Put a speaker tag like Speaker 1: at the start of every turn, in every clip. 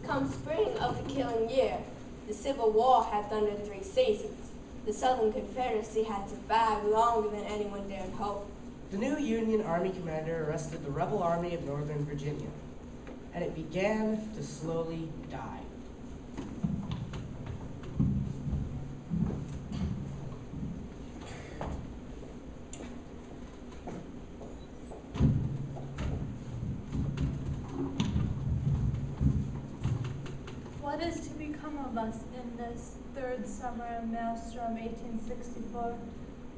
Speaker 1: Come spring of the killing year, the Civil War had thundered 3 seasons. The Southern Confederacy had survived longer than anyone dared hope.
Speaker 2: The new Union Army commander arrested the rebel army of Northern Virginia, and it began to slowly die.
Speaker 3: What is to become of us in this third summer of Maelstrom 1864?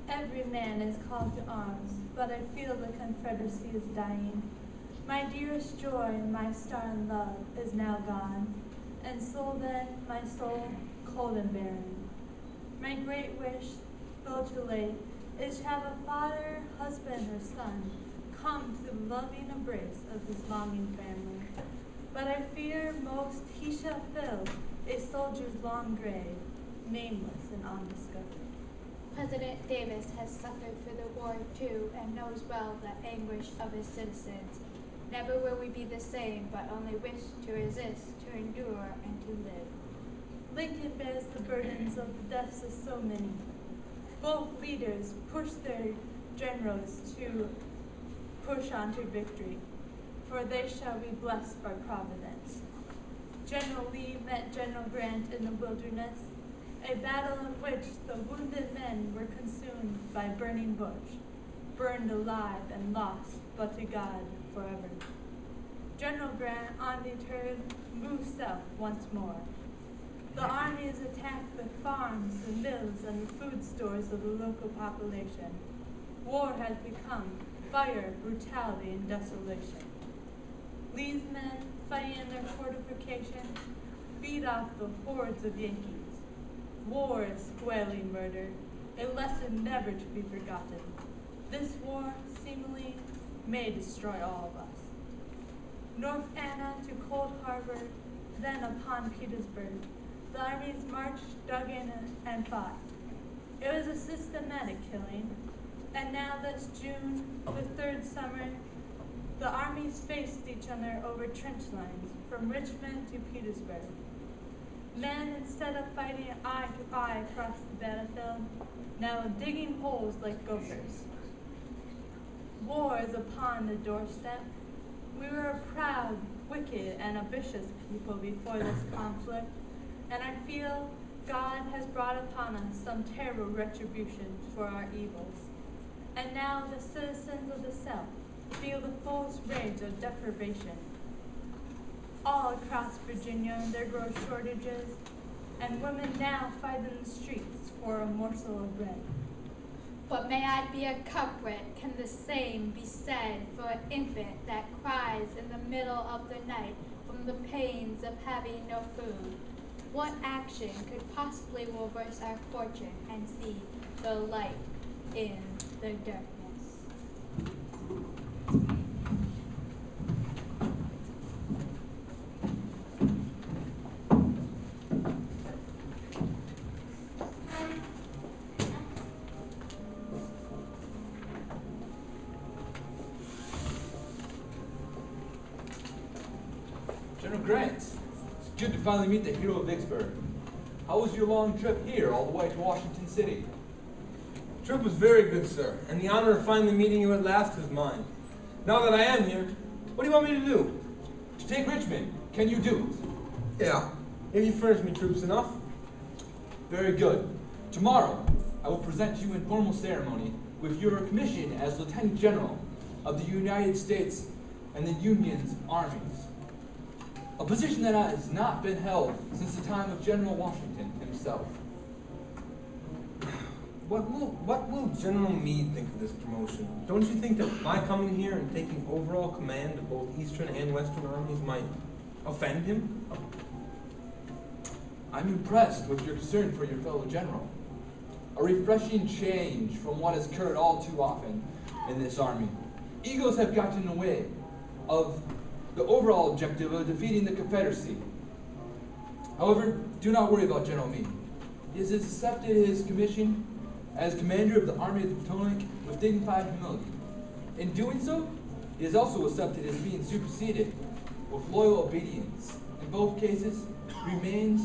Speaker 3: Every man is called to arms, but I feel the Confederacy is dying. My dearest joy, my star and love, is now gone, and so then my soul cold and barren. My great wish, though too late, is to have a father, husband, or son come to the loving embrace of his longing family. But I fear most he shall fill a soldier's long grave, nameless and undiscovered.
Speaker 4: President Davis has suffered through the war too, and knows well the anguish of his citizens. Never will we be the same, but only wish to resist, to endure, and to live.
Speaker 3: Lincoln bears the burdens of the deaths of so many. Both leaders push their generals to push on to victory, for they shall be blessed by Providence. General Lee met General Grant in the wilderness, a battle in which the wounded men were consumed by burning bush, burned alive and lost, but to God forever. General Grant, undeterred, moved south once more. The armies attacked the farms, the mills, and the food stores of the local population. War has become fire, brutality, and desolation. Lee's men, fighting in their fortifications, beat off the hordes of Yankees. War is squalling murder, a lesson never to be forgotten. This war, seemingly, may destroy all of us. North Anna to Cold Harbor, then upon Petersburg, the armies marched, dug in, and fought. It was a systematic killing, and now this June, the third summer, the armies faced each other over trench lines from Richmond to Petersburg. Men, instead of fighting eye to eye across the battlefield, now digging holes like gophers. War is upon the doorstep. We were a proud, wicked, and ambitious people before this conflict, and I feel God has brought upon us some terrible retribution for our evils. And now the citizens of the South feel the full rage of deprivation. All across Virginia there grow shortages, and women now fight in the streets for a morsel of bread.
Speaker 4: But may I be a culprit, can the same be said for an infant that cries in the middle of the night from the pains of having no food? What action could possibly reverse our fortune and see the light in the darkness?
Speaker 5: General Grant, it's good to finally meet the hero of Vicksburg. How was your long trip here all the way to Washington City?
Speaker 6: The trip was very good, sir, and the honor of finally meeting you at last is mine. Now that I am here, what do you want me to do?
Speaker 5: To take Richmond, can you do it?
Speaker 6: Yeah, if you furnish me troops enough.
Speaker 5: Very good. Tomorrow, I will present you in formal ceremony with your commission as Lieutenant General of the United States and the Union's armies. A position that has not been held since the time of General Washington himself.
Speaker 6: What will General Meade think of this promotion? Don't you think that my coming here and taking overall command of both Eastern and Western armies might offend him?
Speaker 5: I'm impressed with your concern for your fellow general. A refreshing change from what has occurred all too often in this army. Egos have gotten in the way of the overall objective of defeating the Confederacy. However, do not worry about General Meade. He has accepted his commission as commander of the Army of the Potomac with dignified humility. In doing so, he has also accepted his being superseded with loyal obedience in both cases remains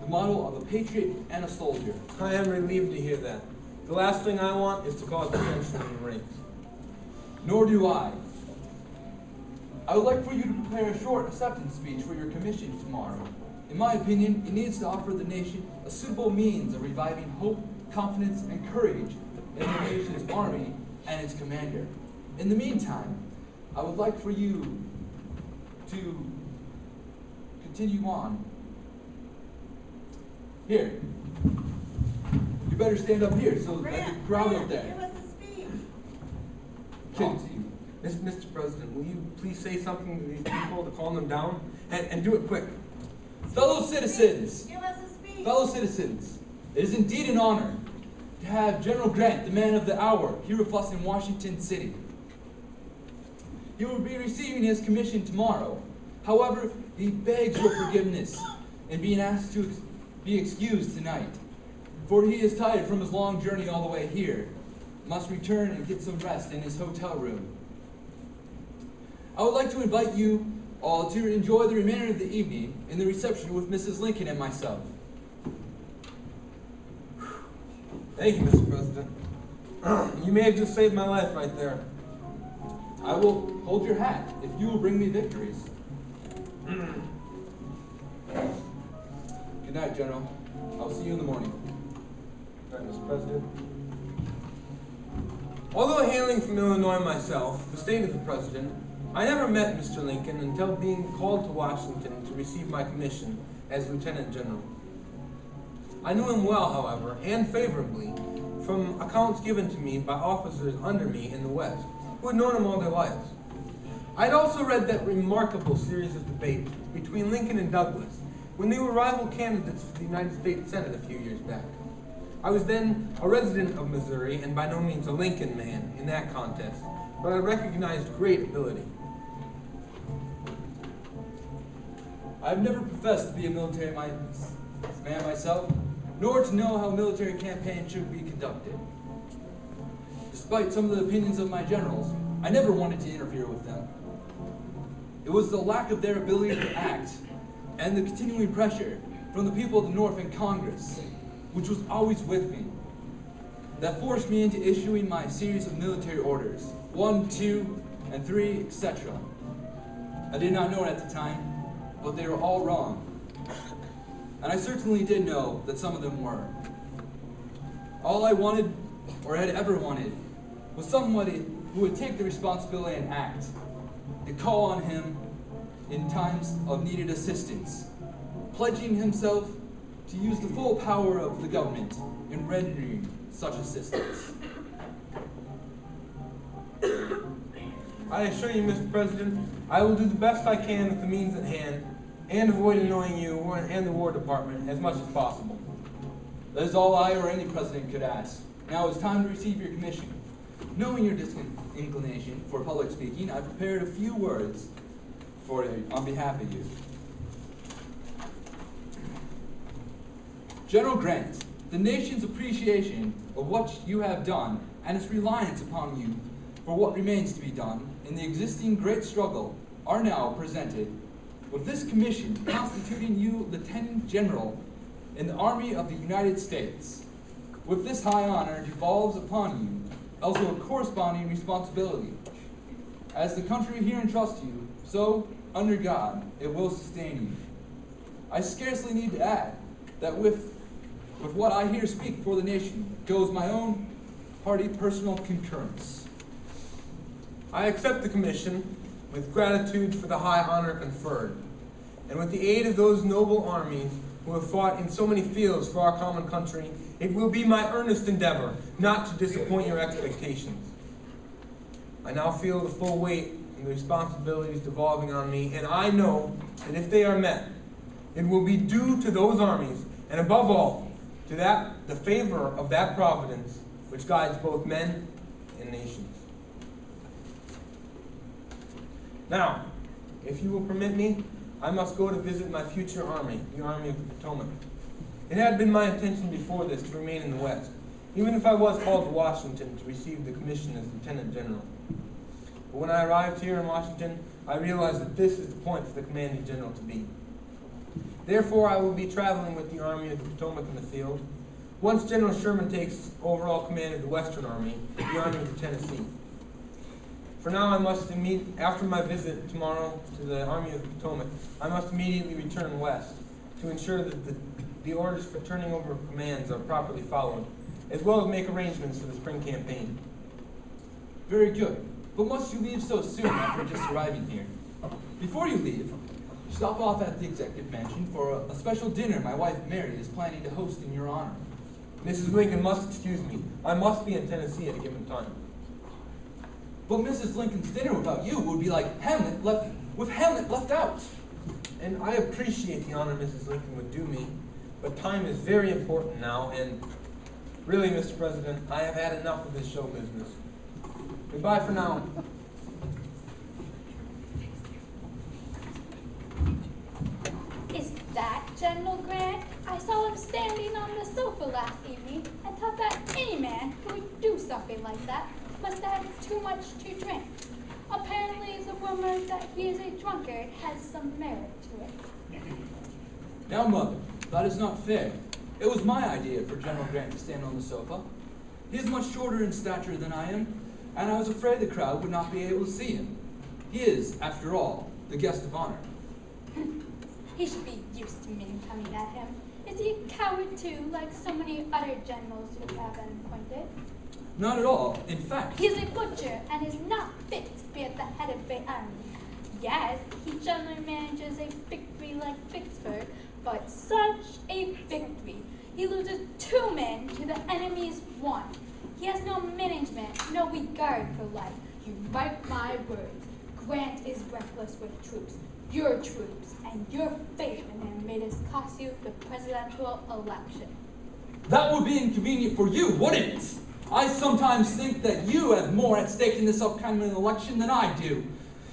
Speaker 5: the model of a patriot and a soldier.
Speaker 6: I am relieved to hear that. The last thing I want is to cause dissension in the ranks.
Speaker 5: Nor do I. I would like for you to prepare a short acceptance speech for your commission tomorrow. In my opinion, it needs to offer the nation a suitable means of reviving hope, confidence, and courage in the nation's army and its commander. In the meantime, I would like for you to continue on. Here. You better stand up here so that the crowd up there
Speaker 3: Give us a speech.
Speaker 5: can see you.
Speaker 6: Mr. President, will you please say something to these people to calm them down? And do it quick.
Speaker 5: Fellow citizens,
Speaker 3: Give us a speech.
Speaker 5: fellow citizens, it is indeed an honor to have General Grant, the man of the hour, here with us in Washington City. He will be receiving his commission tomorrow. However, he begs your forgiveness in being asked to be excused tonight, for he is tired from his long journey all the way here, must return and get some rest in his hotel room. I would like to invite you all to enjoy the remainder of the evening in the reception with Mrs. Lincoln and myself.
Speaker 6: Thank you, Mr. President. You may have just saved my life right there.
Speaker 5: I will hold your hat if you will bring me victories. Good night, General. I'll see you in the morning.
Speaker 6: All right, Mr. President. Although hailing from Illinois myself, the state of the President, I never met Mr. Lincoln until being called to Washington to receive my commission as Lieutenant General. I knew him well, however, and favorably, from accounts given to me by officers under me in the West, who had known him all their lives. I had also read that remarkable series of debates between Lincoln and Douglas when they were rival candidates for the United States Senate a few years back. I was then a resident of Missouri and by no means a Lincoln man in that contest, but I recognized great ability.
Speaker 5: I've never professed to be a military man myself, nor to know how a military campaign should be conducted. Despite some of the opinions of my generals, I never wanted to interfere with them. It was the lack of their ability to act and the continuing pressure from the people of the North and Congress, which was always with me, that forced me into issuing my series of military orders, 1, 2, and 3, etc. I did not know it at the time, but they were all wrong. And I certainly did know that some of them were. All I wanted, or had ever wanted, was somebody who would take the responsibility and act, to call on him in times of needed assistance, pledging himself to use the full power of the government in rendering such assistance.
Speaker 6: I assure you, Mr. President, I will do the best I can with the means at hand and avoid annoying you and the War Department as much as possible.
Speaker 5: That is all I or any president could ask. Now it's time to receive your commission. Knowing your disinclination for public speaking, I prepared a few words on behalf of you. General Grant, the nation's appreciation of what you have done and its reliance upon you for what remains to be done in the existing great struggle are now presented with this commission constituting you Lieutenant General in the Army of the United States. With this high honor devolves upon you also a corresponding responsibility. As the country here entrusts you, so, under God, it will sustain you. I scarcely need to add that with what I here speak for the nation goes my own hearty personal concurrence.
Speaker 6: I accept the commission with gratitude for the high honor conferred, and with the aid of those noble armies who have fought in so many fields for our common country, it will be my earnest endeavor not to disappoint your expectations. I now feel the full weight and the responsibilities devolving on me, and I know that if they are met, it will be due to those armies, and above all, to the favor of that providence which guides both men and nations. Now, if you will permit me, I must go to visit my future army, the Army of the Potomac. It had been my intention before this to remain in the West, even if I was called to Washington to receive the commission as Lieutenant General. But when I arrived here in Washington, I realized that this is the point for the commanding general to be. Therefore, I will be traveling with the Army of the Potomac in the field. Once General Sherman takes overall command of the Western Army, the Army of the Tennessee. For now, after my visit tomorrow to the Army of the Potomac, I must immediately return west to ensure that the orders for turning over commands are properly followed, as well as make arrangements for the spring campaign.
Speaker 5: Very good. But must you leave so soon after just arriving here? Before you leave, stop off at the Executive Mansion for a special dinner my wife Mary is planning to host in your honor.
Speaker 6: Mrs. Lincoln must excuse me. I must be in Tennessee at a given time.
Speaker 5: But Mrs. Lincoln's dinner without you would be like Hamlet left out.
Speaker 6: And I appreciate the honor Mrs. Lincoln would do me, but time is very important now, and really, Mr. President, I have had enough of this show business. Goodbye for now.
Speaker 4: Is that General Grant? I saw him standing on the sofa last evening and thought that any man who would do something like that must have too much to drink. Apparently, the rumor that he is a drunkard has some merit to it.
Speaker 5: Now, Mother, that is not fair. It was my idea for General Grant to stand on the sofa. He is much shorter in stature than I am, and I was afraid the crowd would not be able to see him. He is, after all, the guest of honor.
Speaker 4: He should be used to men coming at him. Is he a coward too, like so many other generals who have been appointed?
Speaker 5: Not at all. In fact,
Speaker 4: He is a butcher and is not fit to be at the head of the army. Yes, he generally manages a victory like Vicksburg, but such a victory. He loses 2 men to the enemy's 1. He has no management, no regard for life. You mark my words. Grant is reckless with troops, your troops, and your faith in him made us cost you the presidential election.
Speaker 5: that would be inconvenient for you, wouldn't it? I sometimes think that you have more at stake in this upcoming election than I do.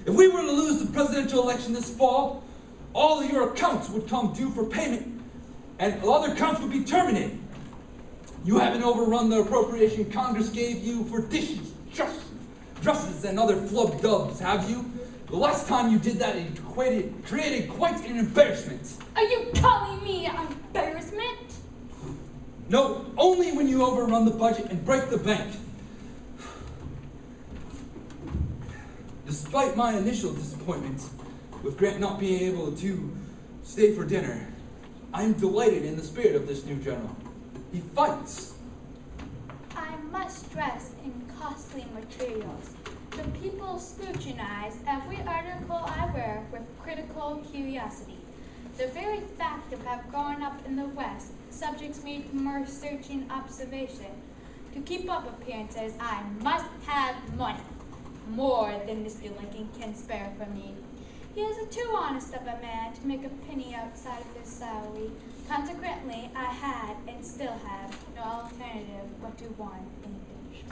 Speaker 5: If we were to lose the presidential election this fall, all of your accounts would come due for payment, and other accounts would be terminated. You haven't overrun the appropriation Congress gave you for dishes, dresses, and other flub dubs, have you? The last time you did that, it created quite an embarrassment.
Speaker 4: Are you calling me an embarrassment?
Speaker 5: No, only when you overrun the budget and break the bank. Despite my initial disappointment with Grant not being able to stay for dinner, I'm delighted in the spirit of this new general. He fights.
Speaker 4: I must dress in costly materials. The people scrutinize every article I wear with critical curiosity. The very fact of having grown up in the West subjects me to more searching observation. To keep up appearances, I must have money, more than Mr. Lincoln can spare from me. He is too honest of a man to make a penny outside of his salary. Consequently, I had, and still have, no alternative but to one in each.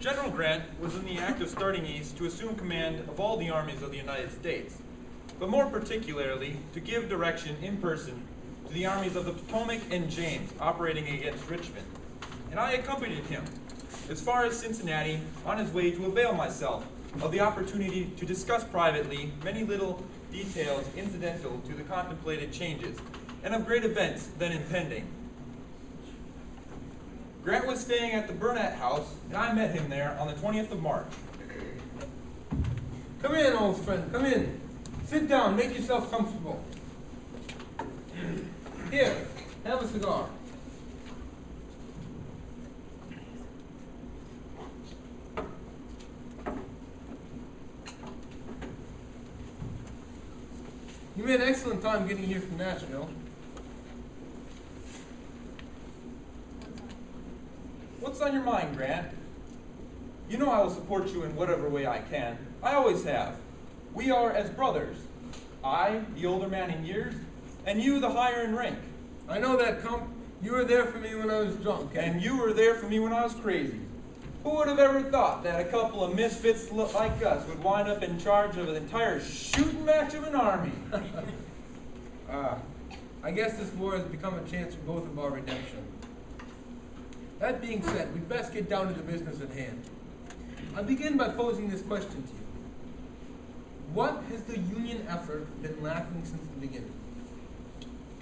Speaker 7: General Grant was in the act of starting east to assume command of all the armies of the United States, but more particularly to give direction in person to the armies of the Potomac and James operating against Richmond, and I accompanied him. as far as Cincinnati on his way to avail myself of the opportunity to discuss privately many little details incidental to the contemplated changes and of great events then impending. Grant was staying at the Burnett House, and I met him there on the 20th of March.
Speaker 6: Come in, old friend, come in. Sit down, make yourself comfortable. Here, have a cigar. You made excellent time getting here from Nashville.
Speaker 7: What's on your mind, Grant? You know I will support you in whatever way I can. I always have. We are as brothers. I, the older man in years, and you, the higher in rank.
Speaker 6: I know that, Comp. You were there for me when I was drunk.
Speaker 7: And you were there for me when I was crazy. Who would have ever thought that a couple of misfits like us would wind up in charge of an entire shooting match of an army?
Speaker 6: I guess this war has become a chance for both of our redemption. That being said, we'd best get down to the business at hand. I'll begin by posing this question to you. What has the Union effort been lacking since the beginning?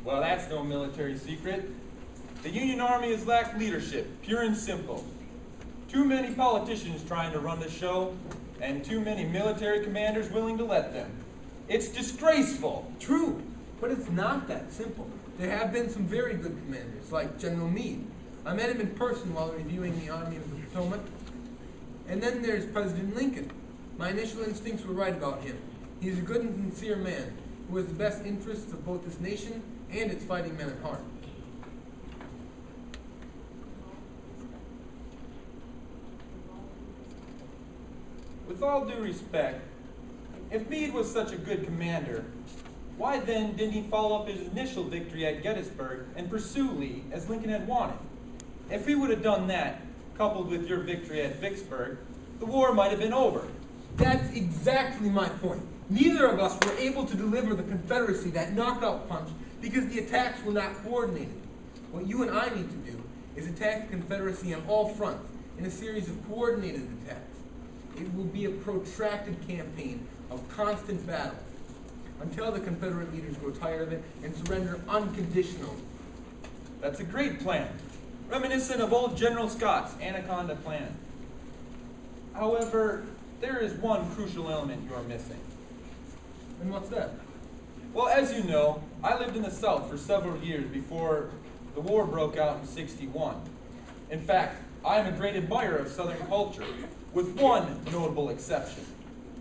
Speaker 7: Well, that's no military secret. The Union Army has lacked leadership, pure and simple. Too many politicians trying to run the show, and too many military commanders willing to let them. It's disgraceful.
Speaker 6: True, but it's not that simple. There have been some very good commanders, like General Meade. I met him in person while reviewing the Army of the Potomac. And then there's President Lincoln. My initial instincts were right about him. He's a good and sincere man who has the best interests of both this nation and its fighting men at heart.
Speaker 7: With all due respect, if Meade was such a good commander, why then didn't he follow up his initial victory at Gettysburg and pursue Lee as Lincoln had wanted? If he would have done that, coupled with your victory at Vicksburg, the war might have been over.
Speaker 6: That's exactly my point. Neither of us were able to deliver the Confederacy that knockout punch because the attacks were not coordinated. What you and I need to do is attack the Confederacy on all fronts in a series of coordinated attacks. It will be a protracted campaign of constant battle until the Confederate leaders grow tired of it and surrender unconditionally.
Speaker 7: That's a great plan, reminiscent of old General Scott's Anaconda plan. However, there is one crucial element you are missing.
Speaker 6: And what's that?
Speaker 7: Well, as you know, I lived in the South for several years before the war broke out in '61. In fact, I am a great admirer of Southern culture, with one notable exception.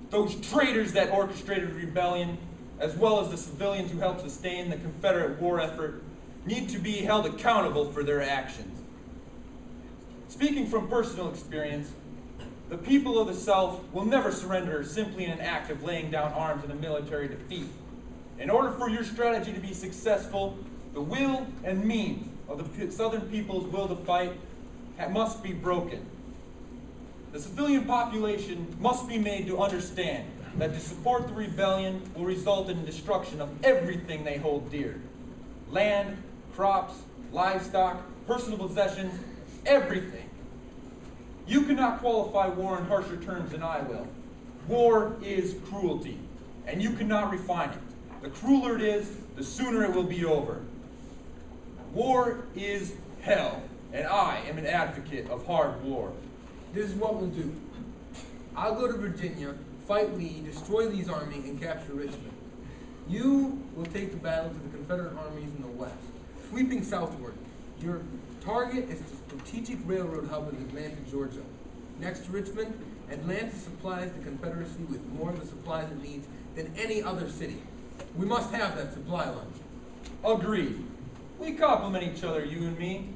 Speaker 7: Those traitors that orchestrated rebellion, as well as the civilians who helped sustain the Confederate war effort, need to be held accountable for their actions. Speaking from personal experience, the people of the South will never surrender simply in an act of laying down arms in a military defeat. In order for your strategy to be successful, the will and means of the Southern people's will to fight must be broken. The civilian population must be made to understand that to support the rebellion will result in destruction of everything they hold dear. Land, crops, livestock, personal possessions, everything. You cannot qualify war in harsher terms than I will. War is cruelty, and you cannot refine it. The crueler it is, the sooner it will be over. War is hell, and I am an advocate of hard war.
Speaker 6: This is what we'll do. I'll go to Virginia, fight Lee, destroy Lee's army, and capture Richmond. You will take the battle to the Confederate armies in the west, sweeping southward. Your target is the strategic railroad hub in Atlanta, Georgia. Next to Richmond, Atlanta supplies the Confederacy with more of the supplies it needs than any other city. We must have that supply line.
Speaker 7: Agreed. We complement each other, you and me.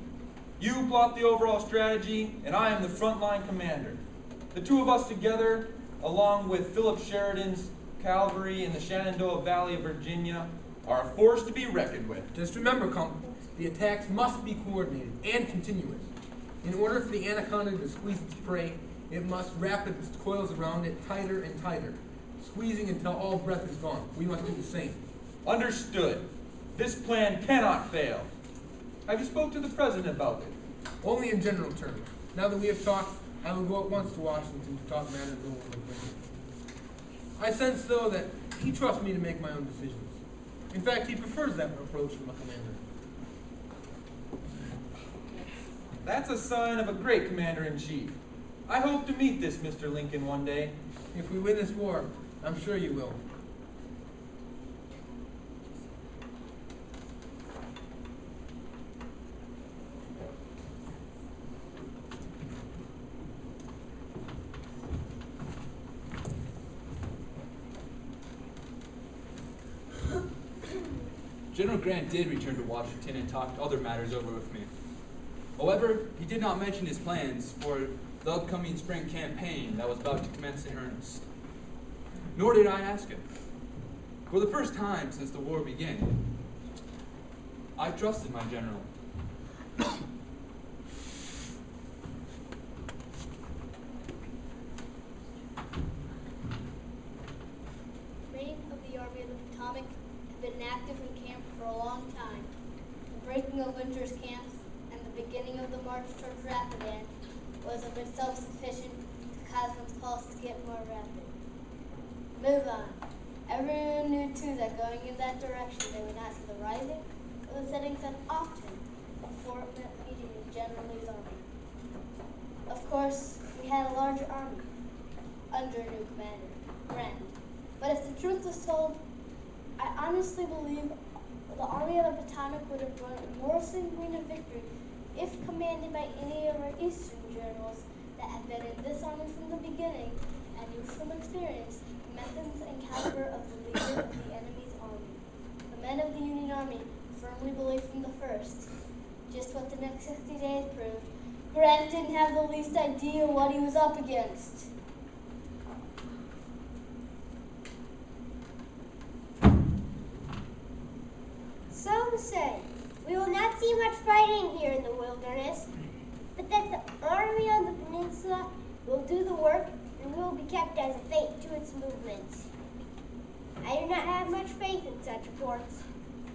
Speaker 7: You plot the overall strategy, and I am the frontline commander. The two of us together, along with Philip Sheridan's cavalry in the Shenandoah Valley of Virginia, are a force to be reckoned with.
Speaker 6: Just remember, Comp, the attacks must be coordinated and continuous. In order for the anaconda to squeeze its prey, it must wrap its coils around it tighter and tighter, squeezing until all breath is gone. We must do the same.
Speaker 7: Understood. This plan cannot fail. Have you spoke to the president about it?
Speaker 6: Only in general terms. Now that we have talked, I will go at once to Washington to talk matters over with him. I sense, though, that he trusts me to make my own decisions. In fact, he prefers that approach from a commander.
Speaker 7: That's a sign of a great commander-in-chief. I hope to meet this Mr. Lincoln one day.
Speaker 6: If we win this war, I'm sure you will.
Speaker 5: General Grant did return to Washington and talked other matters over with me. However, he did not mention his plans for the upcoming spring campaign that was about to commence in earnest. Nor did I ask him. For the first time since the war began, I trusted my general.
Speaker 8: Training of the Army of the Potomac had been active in camp for a long time. The breaking of winter's camps and the beginning of the march towards Rapidan was of itself sufficient to cause one's pulse to get more rapid. Move on. Everyone knew too that going in that direction they would not see the rising or the setting sun often before it meant meeting in General Lee's army. Of course, we had a larger army under a new commander, Grant. But if the truth was told, I honestly believe the Army of the Potomac would have won a more sanguine victory if commanded by any of our Eastern generals that had been in this army from the beginning and knew from experience the methods and caliber of the leader of the enemy's army. The men of the Union Army firmly believed from the first, just what the next 60 days proved, Grant didn't have the least idea what he was up against.
Speaker 9: Some say we will not see much fighting here in the wilderness, but that the army on the peninsula will do the work and will be kept as a fate to its movements. I do not have much faith in such reports.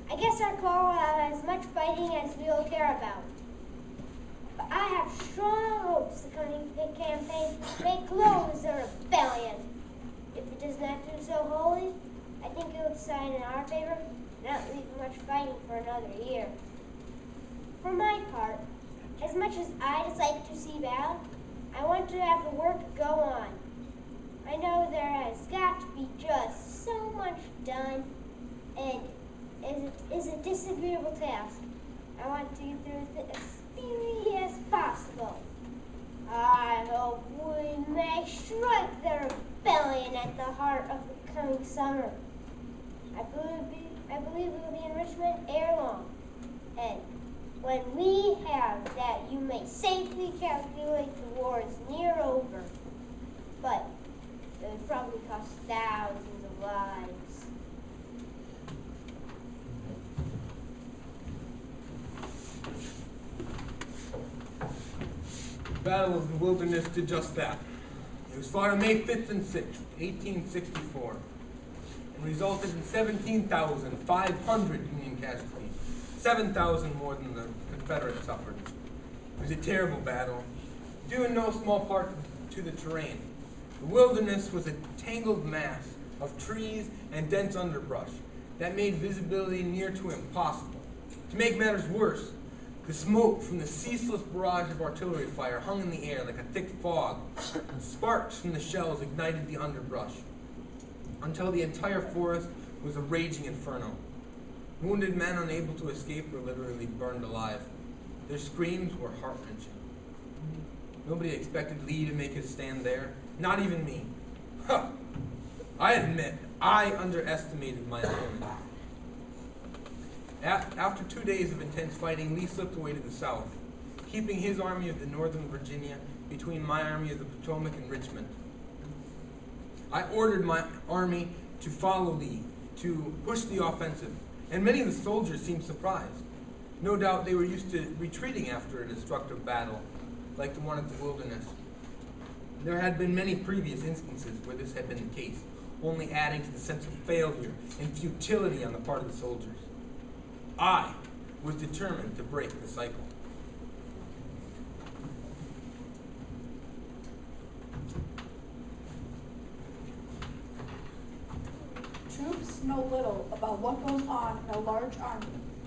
Speaker 9: I guess our corps will have as much fighting as we will care about. But I have strong hopes the coming campaign may close the rebellion. If it does not do so wholly, I think it will decide in our favor, not leave much fighting for another year. For my part, as much as I dislike to see battle, I want to have the work go on. I know there has got to be just so much done, and it is a disagreeable task. I want to get through it as speedily as possible. I hope we may strike the rebellion at the heart of the coming summer. I believe we will be in Richmond ere long, and when we have that, you may safely calculate the war is near over. But it would probably cost thousands of lives.
Speaker 6: The Battle of the Wilderness did just that. It was fought on May 5th and 6th, 1864, and resulted in 17,500 Union casualties, 7,000 more than the Confederates suffered. It was a terrible battle, due in no small part to the terrain. The wilderness was a tangled mass of trees and dense underbrush that made visibility near to impossible. To make matters worse, the smoke from the ceaseless barrage of artillery fire hung in the air like a thick fog, and sparks from the shells ignited the underbrush, until the entire forest was a raging inferno. Wounded men unable to escape were literally burned alive. Their screams were heart-wrenching. Nobody expected Lee to make his stand there, not even me. Huh. I admit, I underestimated my opponent. After 2 days of intense fighting, Lee slipped away to the south, keeping his army of the Northern Virginia between my army of the Potomac and Richmond. I ordered my army to follow Lee, to push the offensive, and many of the soldiers seemed surprised. No doubt they were used to retreating after a destructive battle, like the one at the Wilderness. There had been many previous instances where this had been the case, only adding to the sense of failure and futility on the part of the soldiers. I was determined to break the cycle.
Speaker 10: know little about what goes on in a large army,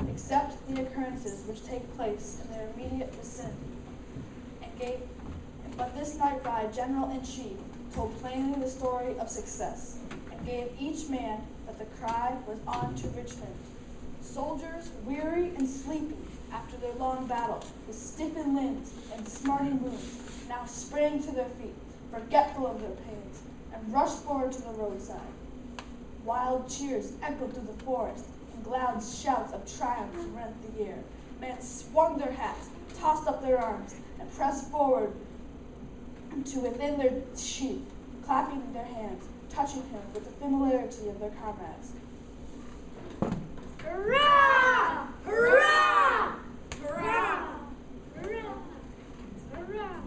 Speaker 10: except the occurrences which take place in their immediate vicinity. But this night ride General-in-Chief told plainly the story of success, and gave each man that the cry was on to Richmond. Soldiers, weary and sleepy after their long battle, with stiffened limbs and smarting wounds, now sprang to their feet, forgetful of their pains, and rushed forward to the roadside. Wild cheers echoed through the forest, and loud shouts of triumph rent the air. Men swung their hats, tossed up their arms, and pressed forward to within their sheath, clapping their hands, touching him with the familiarity of their comrades.
Speaker 9: Hurrah! Hurrah! Hurrah! Hurrah! Hurrah!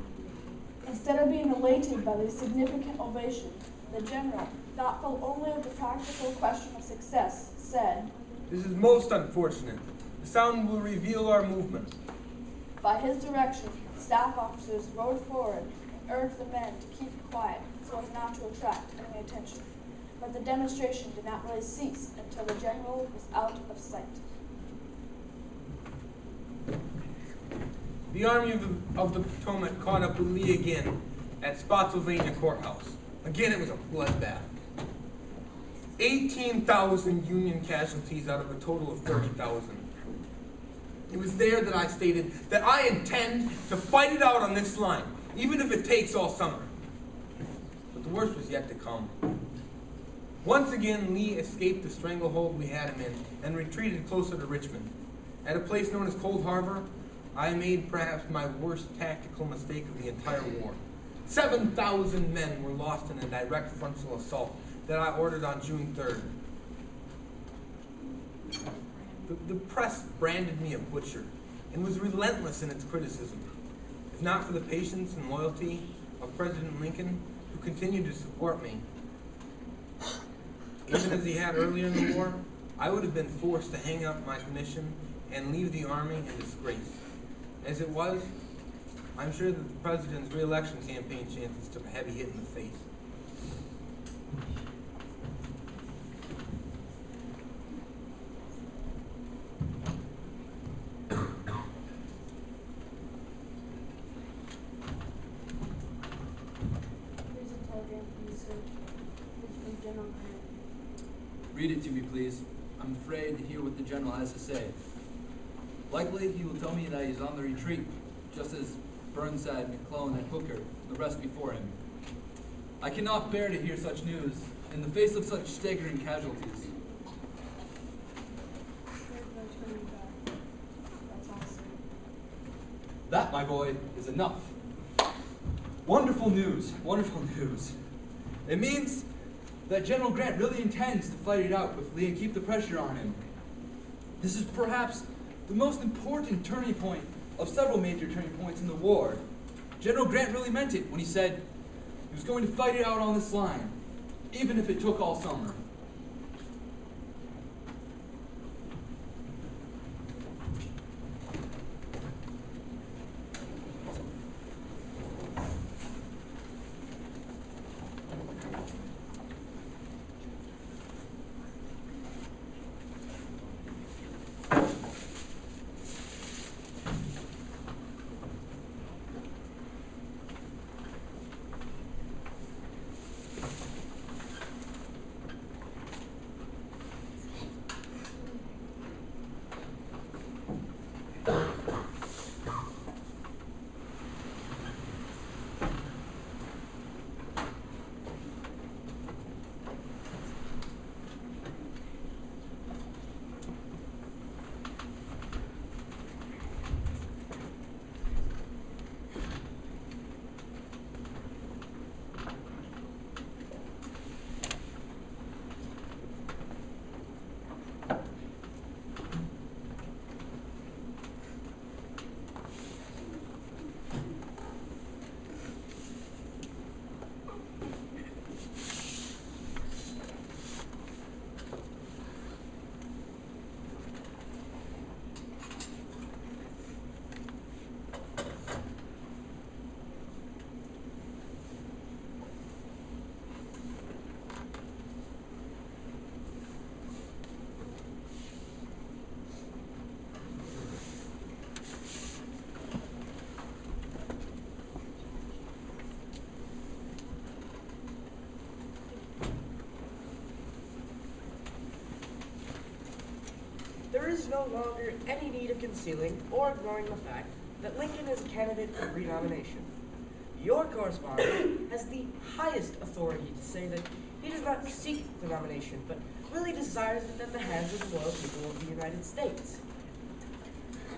Speaker 10: Instead of being elated by the significant ovation, the general, thoughtful only of the practical question of success, said,
Speaker 6: This is most unfortunate. The sound will reveal our movement.
Speaker 10: By his direction, staff officers rode forward and urged the men to keep quiet so as not to attract any attention. But the demonstration did not really cease until the general was out of sight.
Speaker 6: The Army of the Potomac caught up with Lee again at Spotsylvania Courthouse. Again, it was a bloodbath. 18,000 Union casualties out of a total of 30,000. It was there that I stated that I intend to fight it out on this line, even if it takes all summer. But the worst was yet to come. Once again, Lee escaped the stranglehold we had him in and retreated closer to Richmond. At a place known as Cold Harbor, I made perhaps my worst tactical mistake of the entire war. 7,000 men were lost in a direct frontal assault that I ordered on June 3rd. The press branded me a butcher and was relentless in its criticism. If not for the patience and loyalty of President Lincoln, who continued to support me, even as he had earlier in the war, I would have been forced to hang up my commission and leave the Army in disgrace. As it was, I'm sure that the President's re-election campaign chances took a heavy hit in the face.
Speaker 1: Here's a telegram from you, sir. It's from General Grant.
Speaker 5: Read it to me, please. I'm afraid to hear what the general has to say. Likely he will tell me that he's on the retreat, just as Burnside, McClellan, and Hooker, and the rest before him. I cannot bear to hear such news in the face of such staggering casualties.
Speaker 10: That's all, sir.
Speaker 5: That, my boy, is enough. Wonderful news, wonderful news. It means that General Grant really intends to fight it out with Lee and keep the pressure on him. This is perhaps the most important turning point of several major turning points in the war. General Grant really meant it when he said he was going to fight it out on this line, even if it took all summer.
Speaker 2: is no longer any need of concealing or ignoring the fact that Lincoln is a candidate for renomination. Your correspondent has the highest authority to say that he does not seek the nomination, but really desires it at the hands of the loyal people of the United States.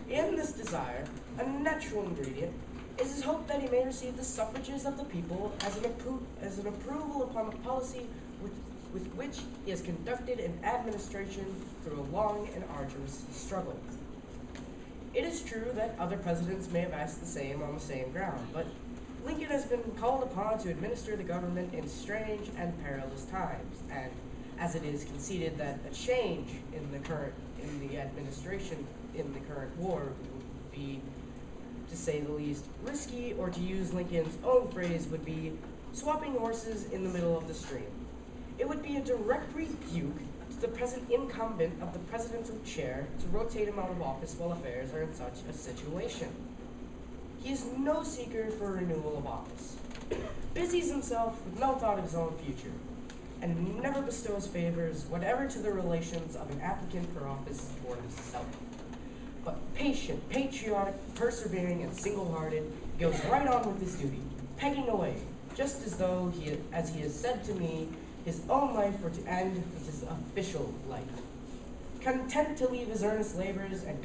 Speaker 2: In this desire, a natural ingredient is his hope that he may receive the suffrages of the people as an approval upon the policy with which he has conducted an administration through a long and arduous struggle. It is true that other presidents may have asked the same on the same ground, but Lincoln has been called upon to administer the government in strange and perilous times, and as it is conceded that a change in the administration in the current war would be, to say the least, risky, or to use Lincoln's own phrase, would be swapping horses in the middle of the stream. It would be a direct rebuke to the present incumbent of the presidential chair to rotate him out of office while affairs are in such a situation. He is no seeker for renewal of office, busies himself with no thought of his own future, and never bestows favors whatever to the relations of an applicant for office or himself. But patient, patriotic, persevering, and single-hearted, he goes right on with his duty, pegging away, just as though as he has said to me, his own life were to end with his official life, content to leave his earnest labors and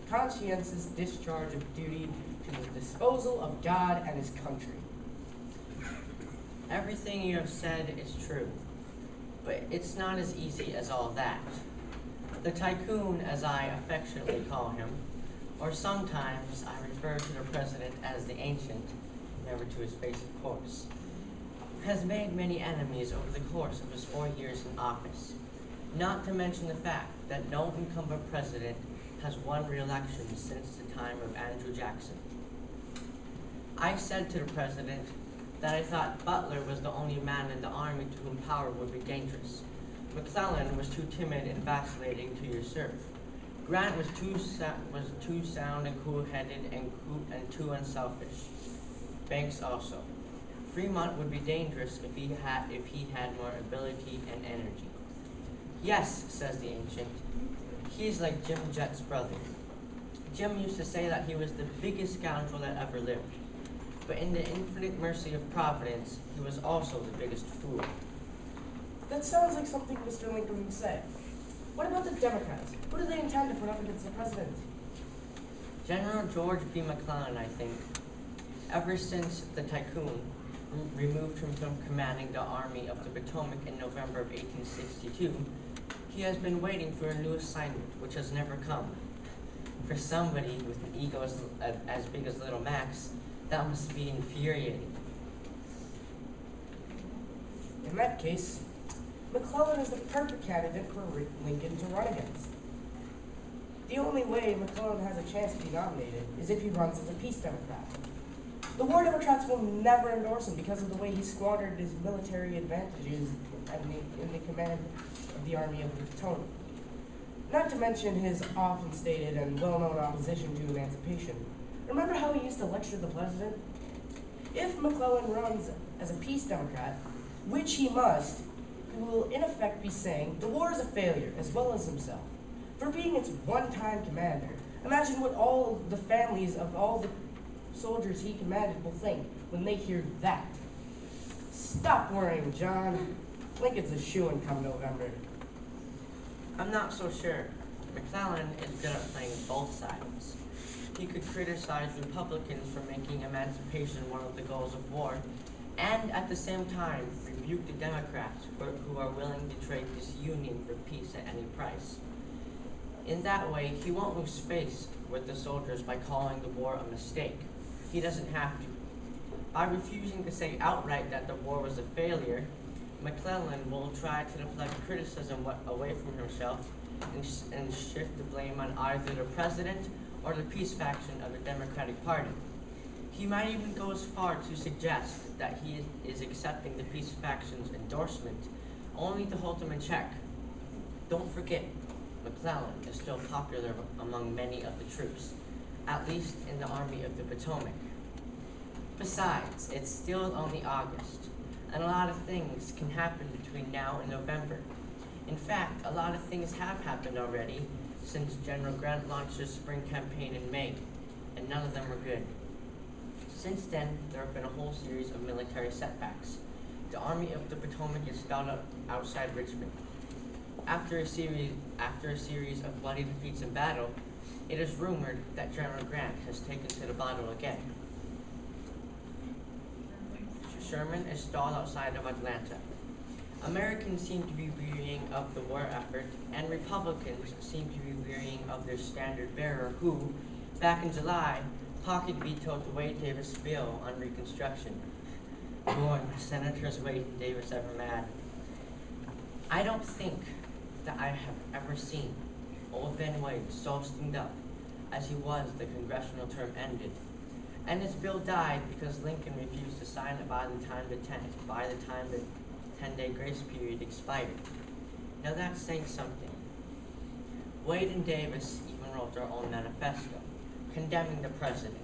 Speaker 2: conscientious discharge of duty to the disposal of God and his country.
Speaker 11: Everything you have said is true, but it's not as easy as all that. The tycoon, as I affectionately call him, or sometimes I refer to the president as the ancient, never to his face of course, has made many enemies over the course of his 4 years in office, not to mention the fact that no incumbent president has won re-election since the time of Andrew Jackson. I said to the president that I thought Butler was the only man in the army to whom power would be dangerous. McClellan was too timid and vacillating to usurp. Grant was too sound and cool-headed and too unselfish. Banks also. Fremont would be dangerous if he had more ability and energy. Yes, says the ancient. He's like Jim Jett's brother. Jim used to say that he was the biggest scoundrel that ever lived. But in the infinite mercy of Providence, he was also the biggest fool.
Speaker 2: That sounds like something Mr. Lincoln would say. What about the Democrats? Who do they intend to put up against the president?
Speaker 11: General George B. McClellan, I think. Ever since the tycoon removed him from commanding the Army of the Potomac in November of 1862, he has been waiting for a new assignment, which has never come. For somebody with an ego as big as Little Max, that must be infuriating.
Speaker 2: In that case, McClellan is the perfect candidate for Lincoln to run against. The only way McClellan has a chance to be nominated is if he runs as a peace Democrat. The War Democrats will never endorse him because of the way he squandered his military advantages in the command of the Army of the Potomac. Not to mention his often stated and well-known opposition to emancipation. Remember how he used to lecture the president? If McClellan runs as a peace Democrat, which he must, he will in effect be saying the war is a failure as well as himself. For being its one-time commander, imagine what all the families of all the soldiers he commanded will think when they hear that. Stop worrying, John. Lincoln's a shoo-in come November.
Speaker 11: I'm not so sure. McClellan is good at playing both sides. He could criticize Republicans for making emancipation one of the goals of war, and at the same time rebuke the Democrats who are willing to trade disunion for peace at any price. In that way, he won't lose face with the soldiers by calling the war a mistake. He doesn't have to. By refusing to say outright that the war was a failure, McClellan will try to deflect criticism away from himself and shift the blame on either the president or the peace faction of the Democratic Party. He might even go as far to suggest that he is accepting the peace faction's endorsement only to hold them in check. Don't forget, McClellan is still popular among many of the troops, at least in the Army of the Potomac. Besides, it's still only August, and a lot of things can happen between now and November. In fact, a lot of things have happened already, since General Grant launched his spring campaign in May, and none of them were good. Since then, there have been a whole series of military setbacks. The Army of the Potomac is stalled outside Richmond. After a series of bloody defeats in battle, it is rumored that General Grant has taken to the bottle again. Sherman is stalled outside of Atlanta. Americans seem to be wearying of the war effort, and Republicans seem to be wearying of their standard bearer who, back in July, pocket vetoed the Wade-Davis bill on Reconstruction. Boy, Senators Wade and Davis ever mad. I don't think that I have ever seen old Ben Wade so steamed up as he was the congressional term ended. And his bill died because Lincoln refused to sign it by the time the 10-day grace period expired. Now that's saying something. Wade and Davis even wrote their own manifesto, condemning the president,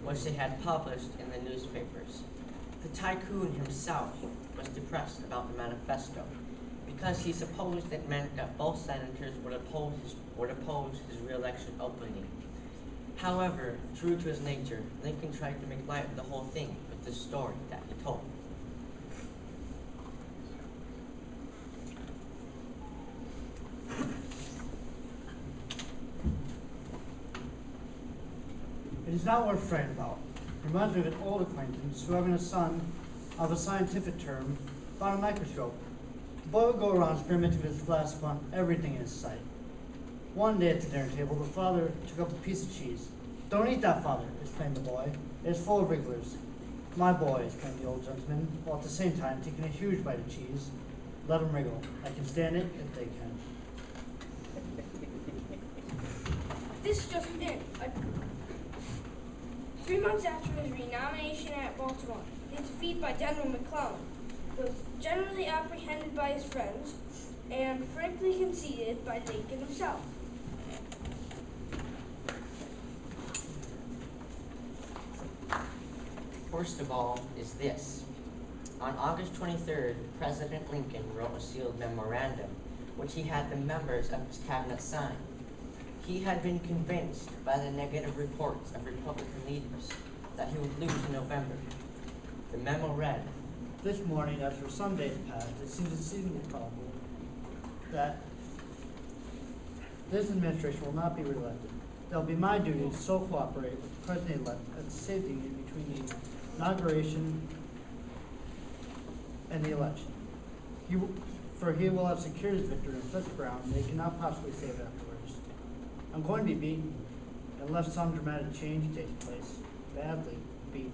Speaker 11: which they had published in the newspapers. The tycoon himself was depressed about the manifesto because he supposed it meant that both senators would oppose his re-election openly. However, true to his nature, Lincoln tried to make light of the whole thing with this story that he told.
Speaker 12: It is not worth fretting about. It reminds me of an old acquaintance who, having a son of a scientific term, found a microscope. The boy would go around experimenting with his glass upon everything in his sight. One day at the dinner table, the father took up a piece of cheese. "Don't eat that, father," exclaimed the boy. "It is full of wrigglers." "My boy," exclaimed the old gentleman, while at the same time taking a huge bite of cheese. "Let them wriggle. I can stand it if they can."
Speaker 1: This just in. 3 months after his renomination at Baltimore, his defeat by General McClellan was generally apprehended by his friends and frankly conceded by Lincoln himself.
Speaker 11: First of all is this. On August 23rd, President Lincoln wrote a sealed memorandum, which he had the members of his cabinet sign. He had been convinced by the negative reports of Republican leaders that he would lose in November. The memo read,
Speaker 12: This morning, as for some days past, it seems exceedingly probable that this administration will not be reelected. It will be my duty to so cooperate with the President-elect as to save the union between the inauguration and the election. For he will have secured his victory on such ground that he cannot possibly save it afterwards. I'm going to be beaten, unless some dramatic change takes place. Badly beaten.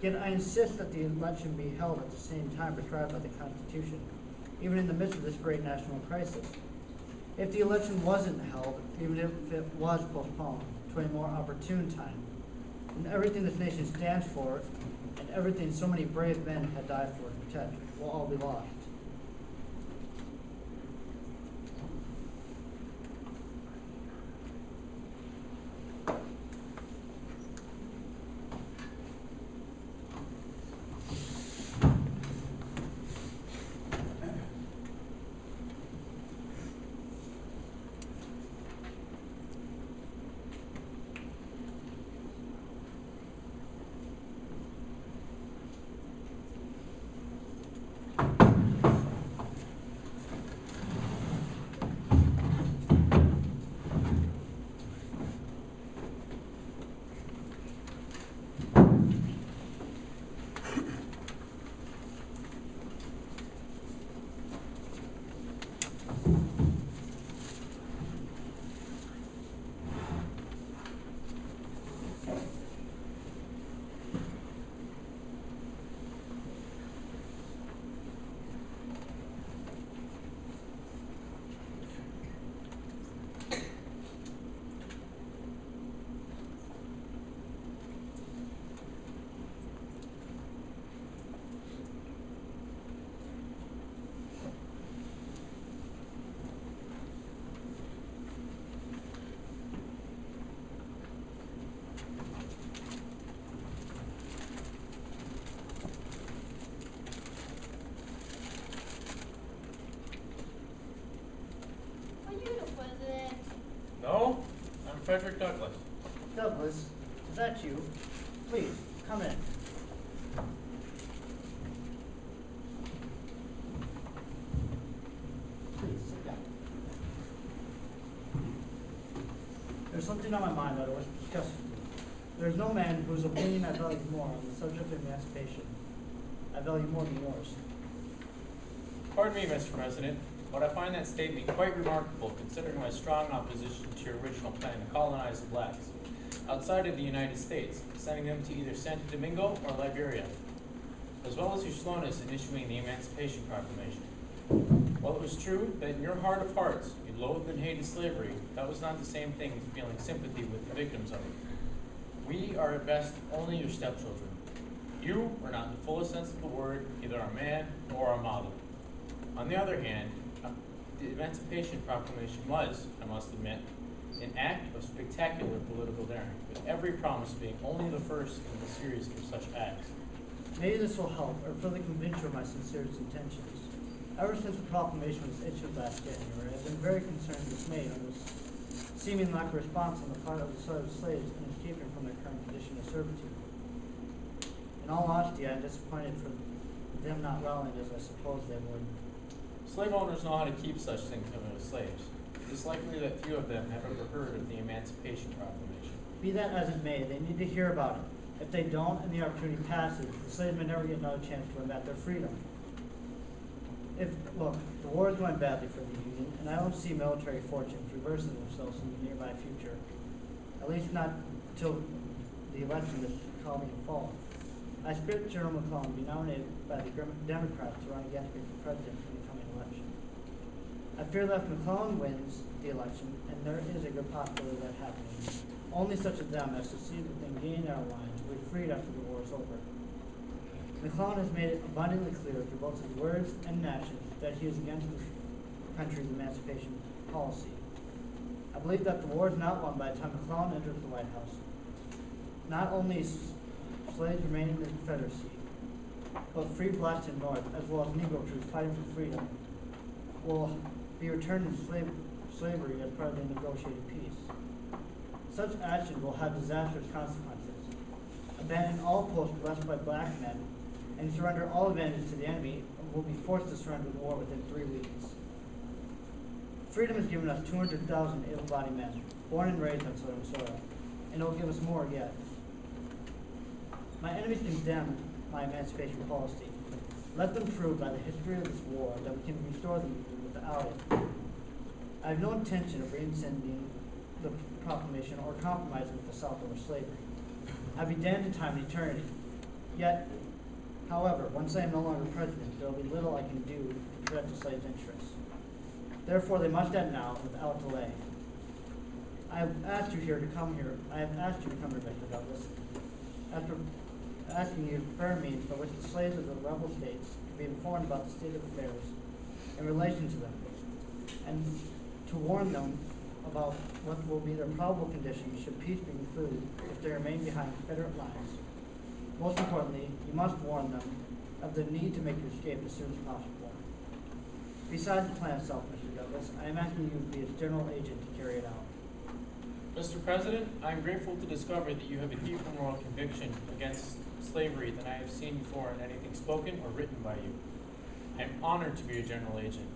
Speaker 12: Yet I insist that the election be held at the same time prescribed by the Constitution, even in the midst of this great national crisis. If the election wasn't held, even if it was postponed to a more opportune time, then everything this nation stands for and everything so many brave men had died for to protect will all be lost.
Speaker 13: Frederick Douglass.
Speaker 12: Douglas, is that you? Please, come in. Please, sit down. There's something on my mind that I wish to discuss with you. There's no man whose opinion I value more on the subject of emancipation. I value more than yours.
Speaker 13: Pardon me, Mr. President, but I find that statement quite remarkable considering my strong opposition to your original plan to colonize the blacks outside of the United States, sending them to either Santo Domingo or Liberia, as well as your slowness in issuing the Emancipation Proclamation. While it was true that in your heart of hearts you loathed and hated slavery, that was not the same thing as feeling sympathy with the victims of it. We are at best only your stepchildren. You are not in the fullest sense of the word either our man or our model. On the other hand, the Emancipation Proclamation was, I must admit, an act of spectacular political daring, with every promise being only the first in the series of such acts.
Speaker 12: Maybe this will help or further convince you of my sincerest intentions. Ever since the proclamation was issued last January, I've been very concerned and dismayed on this seeming lack of response on the part of the southern slaves in escaping from their current condition of servitude. In all honesty, I am disappointed for them not rallying as I suppose they would.
Speaker 13: Slave owners know how to keep such things coming with slaves. It is likely that few of them have ever heard of the Emancipation Proclamation.
Speaker 12: Be that as it may, they need to hear about it. If they don't and the opportunity passes, the slaves may never get another chance to win back their freedom. Look, the war is going badly for the Union, and I don't see military fortunes reversing themselves in the nearby future. At least not until the election this coming fall. I expect General McClellan to be nominated by the Democrats to run against me for president in the coming election. I fear that if McClellan wins the election, and there is a good possibility of that happening, only such of them as succeed within gaining our lines will be freed after the war is over. McClellan has made it abundantly clear through both his words and actions that he is against the country's emancipation policy. I believe that the war is not won by the time McClellan enters the White House. Not only slaves remain in the Confederacy, but free blacks in the North, as well as Negro troops fighting for freedom, will be returned to slavery as part of the negotiated peace. Such actions will have disastrous consequences. Abandon all posts blessed by black men and surrender all advantages to the enemy will be forced to surrender the war within 3 weeks. Freedom has given us 200,000 able-bodied men, born and raised on southern soil, and it will give us more yet. My enemies condemn my emancipation policy. Let them prove by the history of this war that we can restore the Union without it. I have no intention of rescinding the proclamation or compromising with the South over slavery. I'd be damned in time and eternity. Yet, however, once I am no longer president, there will be little I can do to protect the slaves' interests. Therefore, they must end now without delay. I have asked you to come here, Mr. Douglas, after asking you fair means by which the slaves of the rebel states can be informed about the state of affairs in relation to them, and to warn them about what will be their probable conditions should peace be concluded if they remain behind Confederate lines. Most importantly, you must warn them of the need to make your escape as soon as possible. Besides the plan itself, Mr. Douglas, I am asking you to be its general agent to carry it out.
Speaker 13: Mr. President, I am grateful to discover that you have a deeper moral conviction against slavery than I have seen before in anything spoken or written by you. I am honored to be your general agent.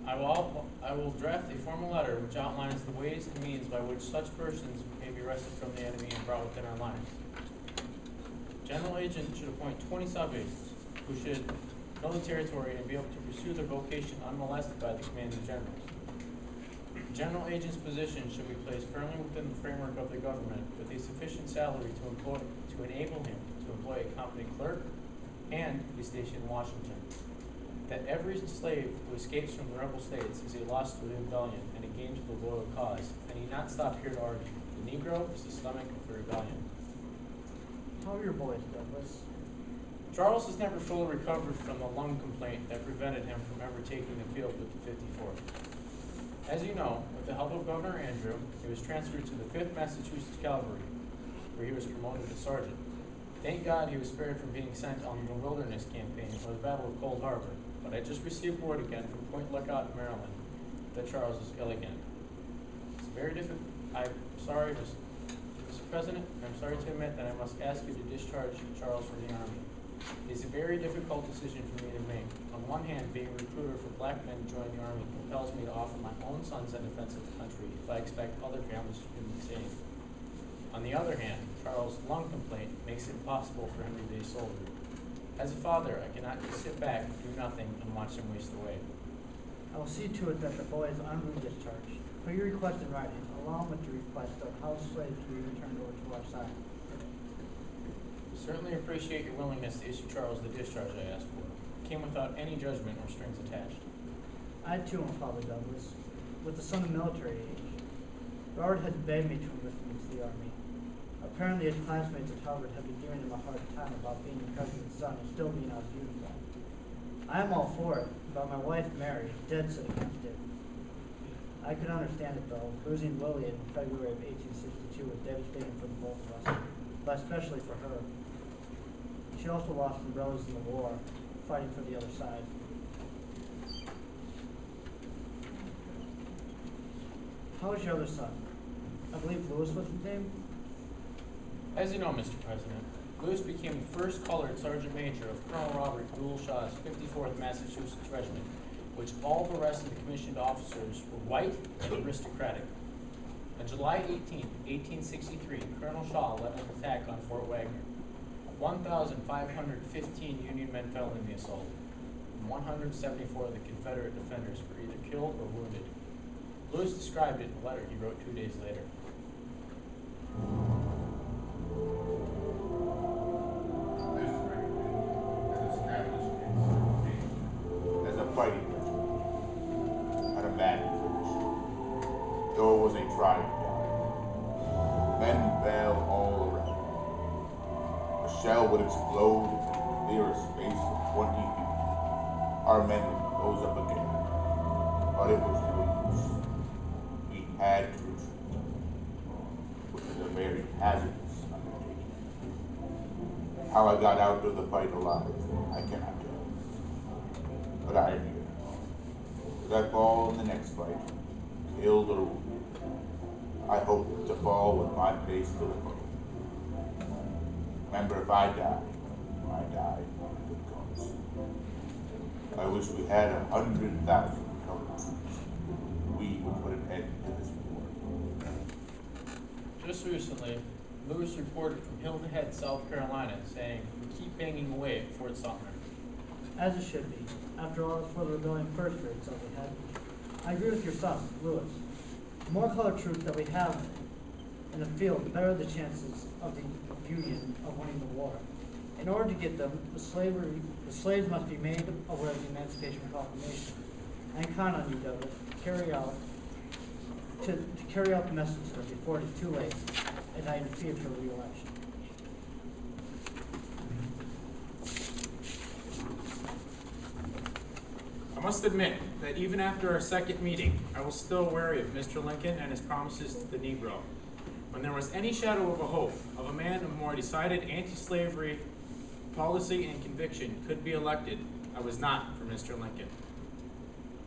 Speaker 13: I will draft a formal letter which outlines the ways and means by which such persons may be wrested from the enemy and brought within our lines. General agent should appoint 20 sub-agents who should know the territory and be able to pursue their vocation unmolested by the commanding generals. General agent's position should be placed firmly within the framework of the government with a sufficient salary to enable him to employ a competent clerk and be stationed in Washington. That every slave who escapes from the rebel states is a loss to the rebellion and a gain to the loyal cause, and he not stop here to argue. The Negro is the stomach of the rebellion.
Speaker 12: How are your boys, Douglas?
Speaker 13: Charles has never fully recovered from the lung complaint that prevented him from ever taking the field with the 54th. As you know, with the help of Governor Andrew, he was transferred to the 5th Massachusetts Cavalry, where he was promoted to sergeant. Thank God he was spared from being sent on the Wilderness Campaign or the Battle of Cold Harbor, but I just received word again from Point Lookout, Maryland, that Charles is ill again. It's very Mr. President, I'm sorry to admit that I must ask you to discharge Charles from the Army. It is a very difficult decision for me to make. On one hand, being a recruiter for black men to join the Army compels me to offer my own sons in defense of the country if I expect other families to do the same. On the other hand, Charles' lung complaint makes it impossible for him to be a soldier. As a father, I cannot just sit back, do nothing, and watch him waste away.
Speaker 12: I will see to it that the boy is honorably discharged. Put your request in writing, along with the request of house slaves to be returned over to our side.
Speaker 13: I certainly appreciate your willingness to issue Charles the discharge I asked for. It came without any judgment or strings attached.
Speaker 12: I too am Father Douglas, with a son of military age. Robert has begged me to enlist him into the Army. Apparently his classmates at Harvard have been giving him a hard time about being the president's son and still being out of uniform. I am all for it, but my wife, Mary, is dead set against it. I could understand it, though. Losing Lillian in February of 1862 was devastating for the both of us, but especially for her. She also lost some brothers in the war, fighting for the other side. How is your other son? I believe Lewis was his name?
Speaker 13: As you know, Mr. President, Lewis became the first colored sergeant major of Colonel Robert Gould Shaw's 54th Massachusetts Regiment, which all the rest of the commissioned officers were white and aristocratic. On July 18, 1863, Colonel Shaw led an attack on Fort Wagner. 1,515 Union men fell in the assault, and 174 of the Confederate defenders were either killed or wounded. Lewis described it in a letter he wrote 2 days later.
Speaker 14: This regiment has established itself as a fighting regiment at a bad position. Though it was a trying time, men fell all around. A shell would explode in a clear space of 20 feet. Our men would close up again, but it was no use. We had to retreat, which is a very hazardous undertaking. How I got out of the fight alive, I cannot tell. But I am here. Should I fall in the next fight, killed or wounded, I hope to fall with my face to the foe. Remember, if I die for a good cause. I wish we had 100,000 colored troops. We would put an end to this war.
Speaker 13: Just recently, Lewis reported from Hilton Head, South Carolina, saying, "We keep banging away at Fort Sumter."
Speaker 12: As it should be. After all, it's for the rebellion first rates that we had. I agree with your son, Lewis. The more colored troops that we have in the field, the better the chances of the Union of winning the war. In order to get them, the slaves must be made aware of the Emancipation Proclamation. I count on you, Douglas, to carry out the message to them before it is too late, and I defeat for re-election.
Speaker 13: I must admit that even after our second meeting, I was still wary of Mr. Lincoln and his promises to the Negro. When there was any shadow of a hope of a man of more decided anti-slavery policy and conviction could be elected, I was not for Mr. Lincoln.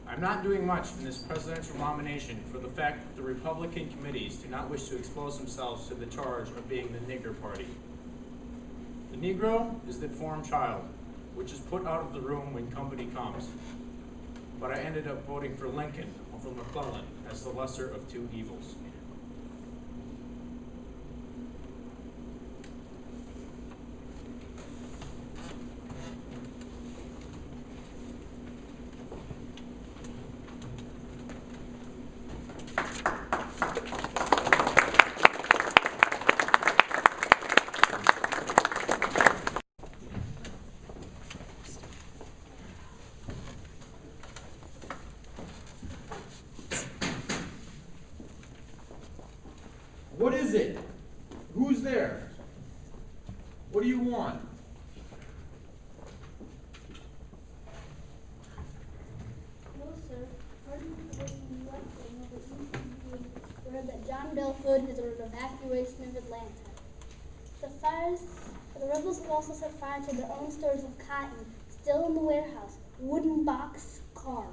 Speaker 13: I'm not doing much in this presidential nomination for the fact that the Republican committees do not wish to expose themselves to the charge of being the nigger party. The Negro is the deformed child, which is put out of the room when company comes. But I ended up voting for Lincoln over McClellan as the lesser of two evils.
Speaker 5: What is it? Who's there? What do you want?
Speaker 8: No, sir. Pardon for the election of the ECU heard that John Bell Hood has ordered evacuation of Atlanta. The rebels have also set fire to their own stores of cotton, still in the warehouse, wooden box cars.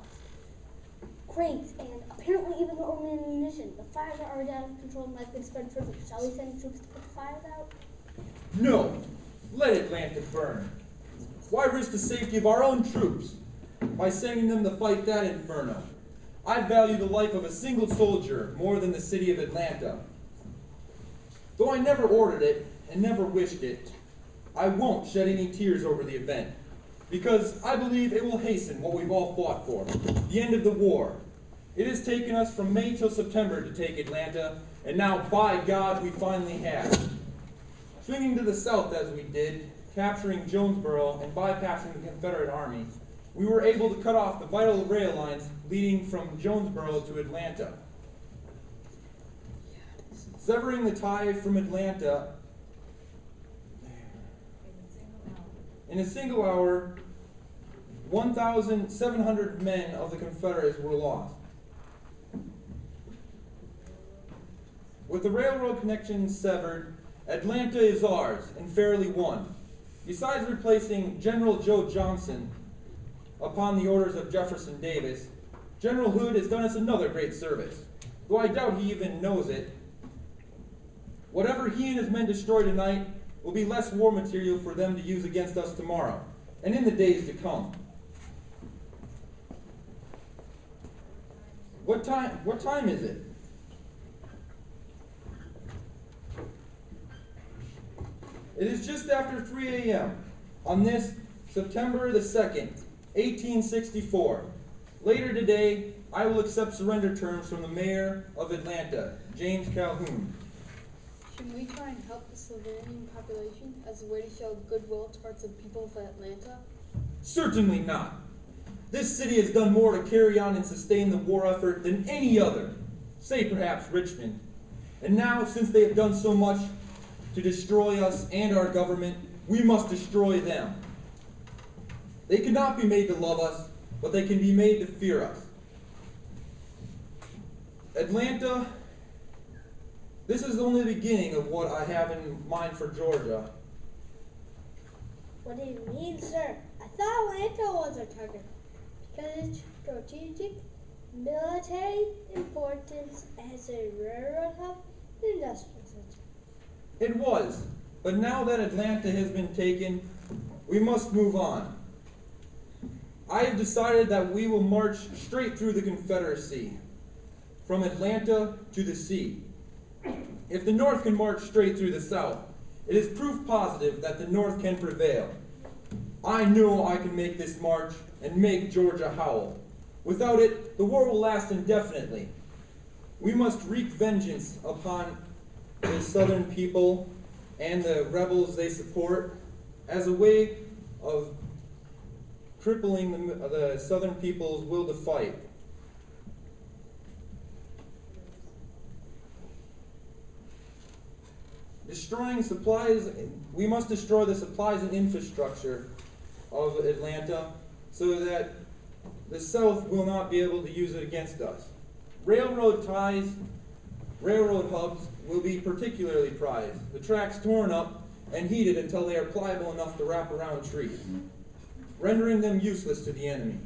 Speaker 8: crates, and apparently even the Roman ammunition. The fires are already out of control and likely to spread further. Shall we send troops to put the fires out?
Speaker 7: No. Let Atlanta burn. Why risk the safety of our own troops by sending them to fight that inferno? I value the life of a single soldier more than the city of Atlanta. Though I never ordered it and never wished it, I won't shed any tears over the event, because I believe it will hasten what we've all fought for, the end of the war. It has taken us from May till September to take Atlanta, and now, by God, we finally have. Swinging to the south as we did, capturing Jonesboro and bypassing the Confederate Army, we were able to cut off the vital rail lines leading from Jonesboro to Atlanta. Severing the tie from Atlanta in a single hour, 1,700 men of the Confederates were lost. With the railroad connection severed, Atlanta is ours and fairly won. Besides replacing General Joe Johnson upon the orders of Jefferson Davis, General Hood has done us another great service, though I doubt he even knows it. Whatever he and his men destroy tonight will be less war material for them to use against us tomorrow, and in the days to come. What time is it? It is just after 3 a.m. on this September the 2nd, 1864. Later today, I will accept surrender terms from the mayor of Atlanta, James Calhoun.
Speaker 15: Should we try and help the civilian population as a way to show goodwill towards the people of Atlanta?
Speaker 7: Certainly not. This city has done more to carry on and sustain the war effort than any other, say perhaps Richmond. And now, since they have done so much to destroy us and our government, we must destroy them. They cannot be made to love us, but they can be made to fear us. Atlanta, this is only the beginning of what I have in mind for Georgia.
Speaker 8: What do you mean, sir? I thought Atlanta was our target because its strategic military importance as a railroad hub and industrial center.
Speaker 7: It was, but now that Atlanta has been taken, we must move on. I have decided that we will march straight through the Confederacy, from Atlanta to the sea. If the North can march straight through the South, it is proof positive that the North can prevail. I know I can make this march and make Georgia howl. Without it, the war will last indefinitely. We must wreak vengeance upon the Southern people and the rebels they support as a way of crippling the Southern people's will to fight. Destroying supplies, we must destroy the supplies and infrastructure of Atlanta so that the South will not be able to use it against us. Railroad ties, railroad hubs will be particularly prized. The tracks torn up and heated until they are pliable enough to wrap around trees, rendering them useless to the enemy.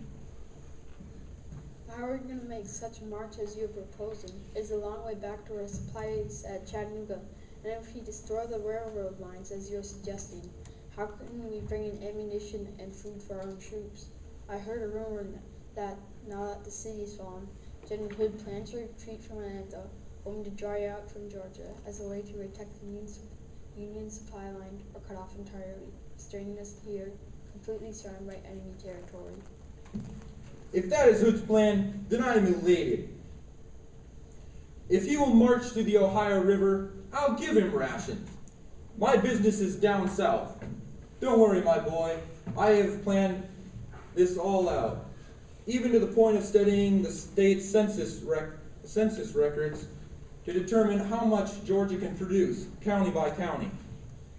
Speaker 15: How are we going to make such a march as you are proposing? It's a long way back to our supplies at Chattanooga, and if we destroy the railroad lines as you're suggesting, how can we bring in ammunition and food for our own troops? I heard a rumor that now that the city is fallen, General Hood plans to retreat from Atlanta, hoping to dry out from Georgia as a way to protect the Union supply line or cut off entirely, straining us here, completely surrounded by enemy territory.
Speaker 7: If that is Hood's plan, then I am elated. If he will march to the Ohio River, I'll give him rations. My business is down south. Don't worry, my boy. I have planned this all out, even to the point of studying the state's census records to determine how much Georgia can produce, county by county.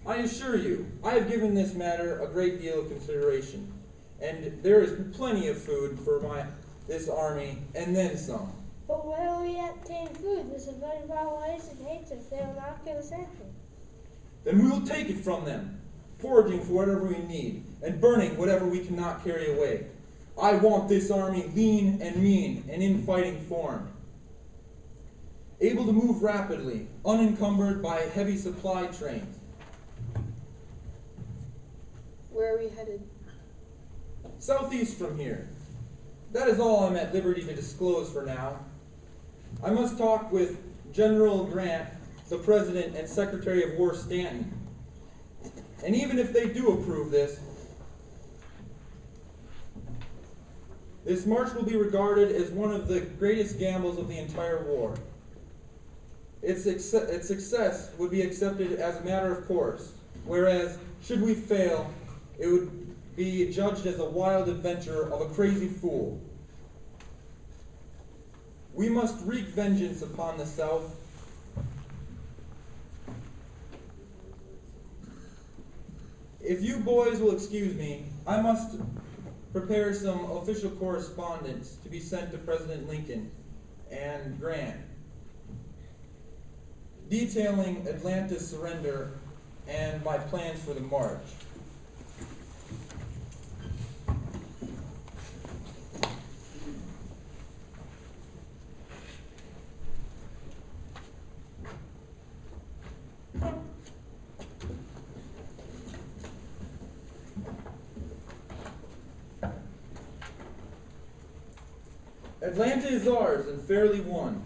Speaker 7: I assure you, I have given this matter a great deal of consideration, and there is plenty of food for this army, and then some.
Speaker 1: But where will we obtain food? The civilian population hates us. They will not give us anything.
Speaker 7: Then we will take it from them, foraging for whatever we need, and burning whatever we cannot carry away. I want this army lean and mean and in fighting form, able to move rapidly, unencumbered by heavy supply trains.
Speaker 15: Where are we headed?
Speaker 7: Southeast from here. That is all I'm at liberty to disclose for now. I must talk with General Grant, the President, and Secretary of War Stanton. And even if they do approve this march will be regarded as one of the greatest gambles of the entire war. Its success would be accepted as a matter of course, whereas, should we fail, it would be judged as a wild adventure of a crazy fool. We must wreak vengeance upon the South. If you boys will excuse me, I must prepare some official correspondence to be sent to President Lincoln and Grant, detailing Atlanta's surrender and my plans for the march. Atlanta is ours and fairly won.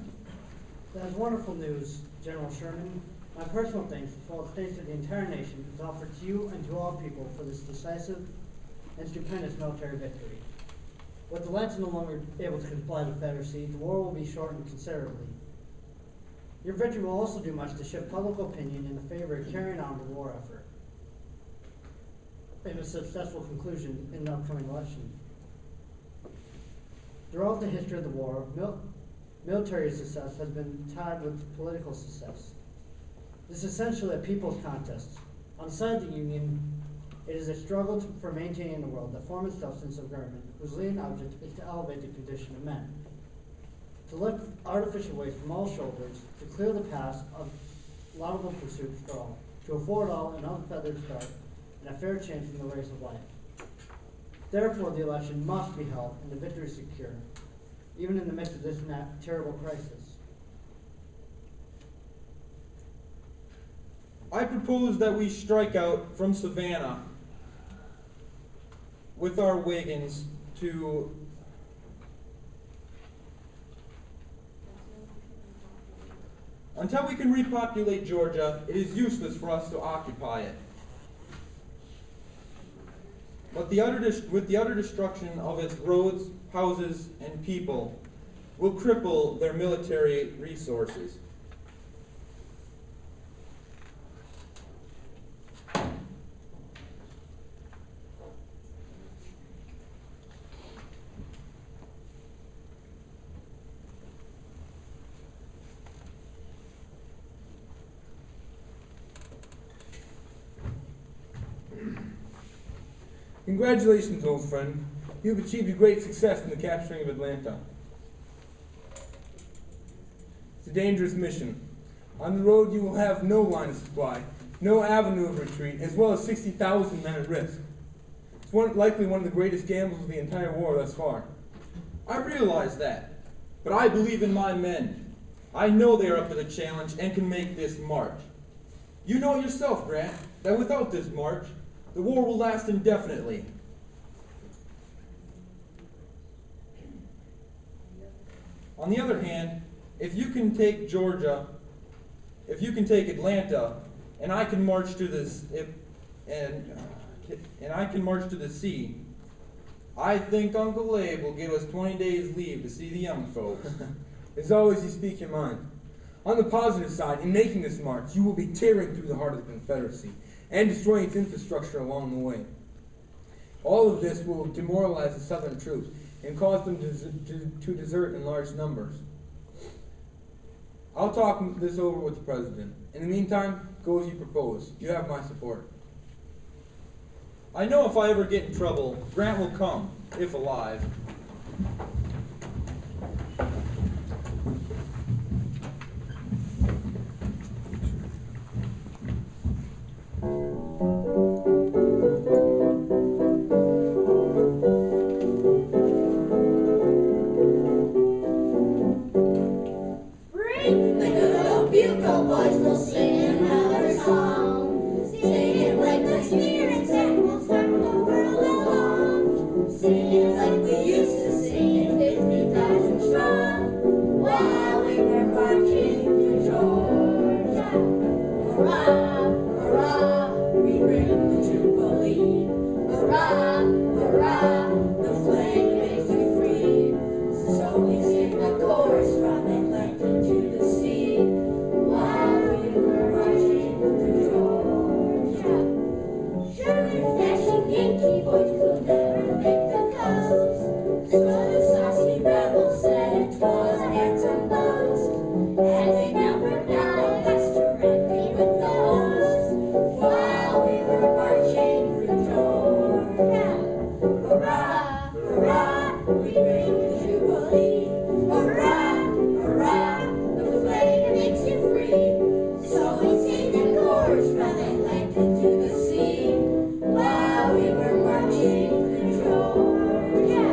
Speaker 12: That is wonderful news, General Sherman. My personal thanks, as well as thanks to the entire nation, is offered to you and to all people for this decisive and stupendous military victory. With Atlanta no longer able to comply to the Confederacy, the war will be shortened considerably. Your victory will also do much to shift public opinion in the favor of carrying on the war effort in a successful conclusion in the upcoming election. Throughout the history of the war, military success has been tied with political success. This is essentially a people's contest. On the side of the Union, it is a struggle for maintaining the world, the form and substance of government, whose leading object is to elevate the condition of men, to lift artificial waste from all shoulders, to clear the path of laudable pursuits for all, to afford all an unfeathered start and a fair chance in the race of life. Therefore, the election must be held and the victory secure, even in the midst of this terrible crisis.
Speaker 7: I propose that we strike out from Savannah with our wagons to until we can repopulate Georgia, it is useless for us to occupy it. But with the utter destruction of its roads, houses, and people will cripple their military resources.
Speaker 6: Congratulations, old friend. You have achieved a great success in the capturing of Atlanta. It's a dangerous mission. On the road, you will have no line of supply, no avenue of retreat, as well as 60,000 men at risk. It's likely one of the greatest gambles of the entire war thus far.
Speaker 7: I realize that, but I believe in my men. I know they are up to the challenge and can make this march. You know yourself, Grant, that without this march, the war will last indefinitely. On the other hand, if you can take Georgia, if you can take Atlanta, and I can march to this, and I can march to the sea, I think Uncle Abe will give us 20 days leave to see the young folks.
Speaker 6: As always, you speak your mind. On the positive side, in making this march, you will be tearing through the heart of the Confederacy and destroying its infrastructure along the way. All of this will demoralize the Southern troops and cause them to desert in large numbers. I'll talk this over with the President. In the meantime, go as you propose. You have my support.
Speaker 7: I know if I ever get in trouble, Grant will come, if alive.
Speaker 16: hurrah, hurrah, the flag makes you free. So we sing a chorus from Atlanta to the sea, while we were marching through Georgia. Surely flashing Yankee boys could never make the coast. So the saucy rebels said it was a handsome boast, and they never got the master and we with the host, while we were marching through Georgia. Hurrah, hurrah, we bring the Jubilee. Hurrah, hurrah, the flag makes you free. So we sing the chorus from Atlanta to the sea, while we were marching through Georgia.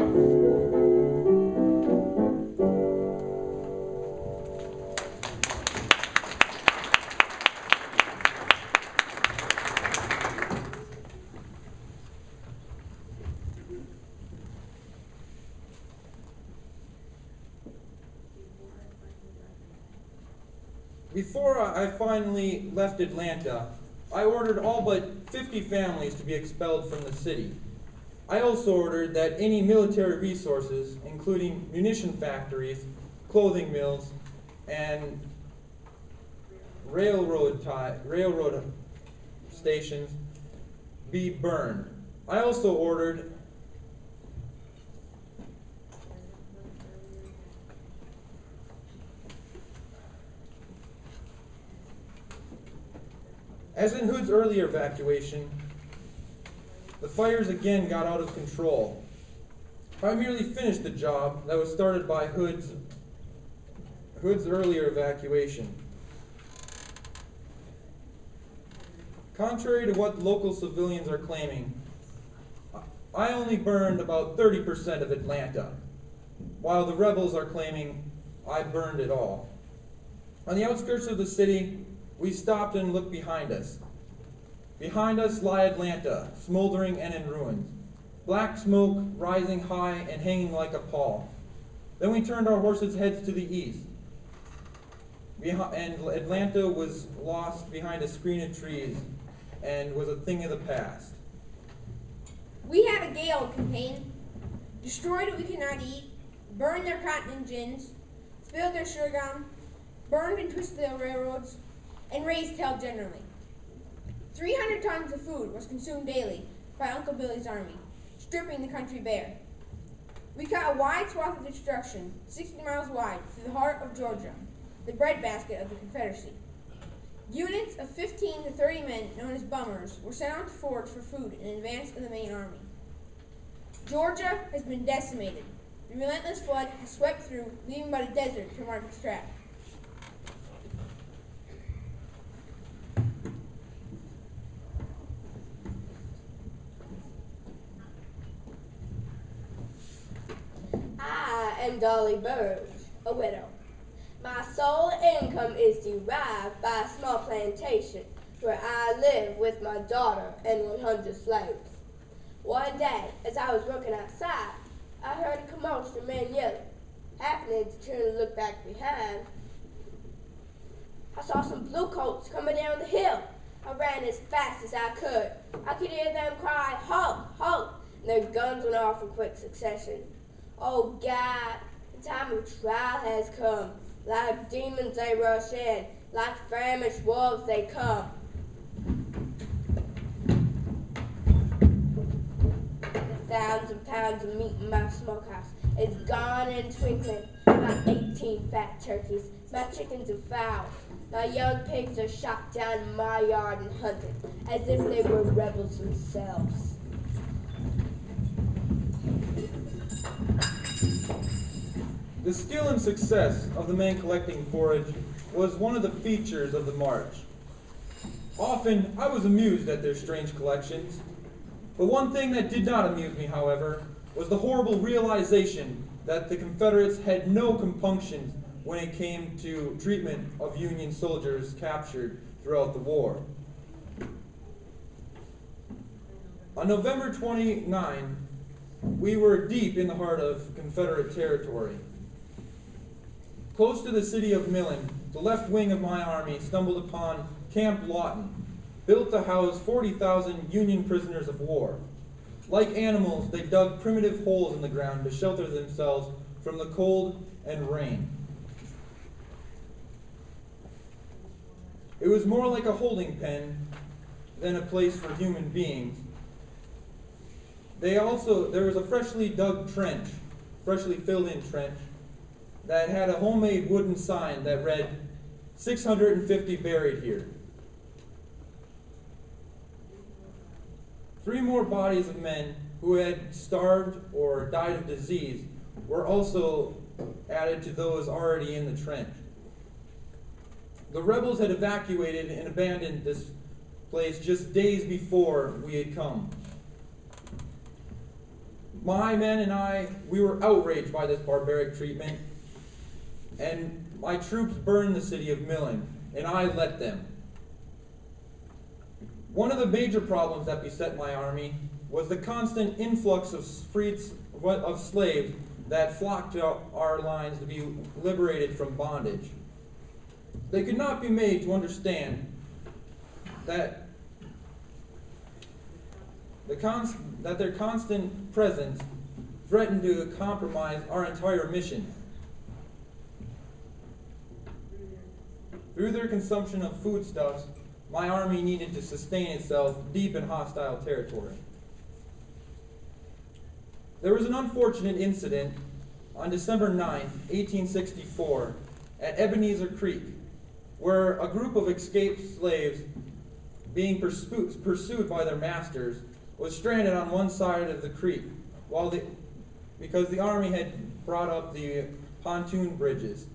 Speaker 7: Before I finally left Atlanta, I ordered all but 50 families to be expelled from the city. I also ordered that any military resources, including munition factories, clothing mills, and railroad stations, be burned. I also ordered as in Hood's earlier evacuation, the fires again got out of control. I merely finished the job that was started by Hood's earlier evacuation. Contrary to what local civilians are claiming, I only burned about 30% of Atlanta, while the rebels are claiming I burned it all. On the outskirts of the city, we stopped and looked behind us. Behind us lie Atlanta, smoldering and in ruins, black smoke rising high and hanging like a pall. Then we turned our horses' heads to the east, and Atlanta was lost behind a screen of trees and was a thing of the past.
Speaker 1: We had a gale campaign, destroyed what we could not eat, burned their cotton gins, spilled their sugar gum, burned and twisted their railroads, and raised hell generally. 300 tons of food was consumed daily by Uncle Billy's army, stripping the country bare. We cut a wide swath of destruction, 60 miles wide, through the heart of Georgia, the breadbasket of the Confederacy. Units of 15 to 30 men, known as bummers, were sent out to forage for food in advance of the main army. Georgia has been decimated. The relentless flood has swept through, leaving but a desert to mark its track.
Speaker 17: I am Dolly Burge, a widow. My sole income is derived by a small plantation where I live with my daughter and 100 slaves. One day, as I was working outside, I heard a commotion, men yelling. Happening to turn and look back behind, I saw some bluecoats coming down the hill. I ran as fast as I could. I could hear them cry, "Halt! Halt!" and their guns went off in quick succession. Oh God, the time of trial has come. Like demons they rush in, like famished wolves they come. The thousands of pounds of meat in my smokehouse is gone in twinkling. My 18 fat turkeys, my chickens and fowls, my young pigs are shot down in my yard and hunted, as if they were rebels themselves.
Speaker 7: The skill and success of the men collecting forage was one of the features of the march. Often, I was amused at their strange collections. But one thing that did not amuse me, however, was the horrible realization that the Confederates had no compunctions when it came to treatment of Union soldiers captured throughout the war. On November 29, we were deep in the heart of Confederate territory. Close to the city of Millen, the left wing of my army stumbled upon Camp Lawton, built to house 40,000 Union prisoners of war. Like animals, they dug primitive holes in the ground to shelter themselves from the cold and rain. It was more like a holding pen than a place for human beings. There was a freshly dug trench, freshly filled in trench, that had a homemade wooden sign that read, 650 buried here. 3 more bodies of men who had starved or died of disease were also added to those already in the trench. The rebels had evacuated and abandoned this place just days before we had come. My men and we were outraged by this barbaric treatment, and my troops burned the city of Millen, and I let them. One of the major problems that beset my army was the constant influx of slaves that flocked to our lines to be liberated from bondage. They could not be made to understand that their constant presence threatened to compromise our entire mission. Through their consumption of foodstuffs, my army needed to sustain itself deep in hostile territory. There was an unfortunate incident on December 9, 1864, at Ebenezer Creek, where a group of escaped slaves being pursued by their masters was stranded on one side of the creek because the army had brought up the pontoon bridges.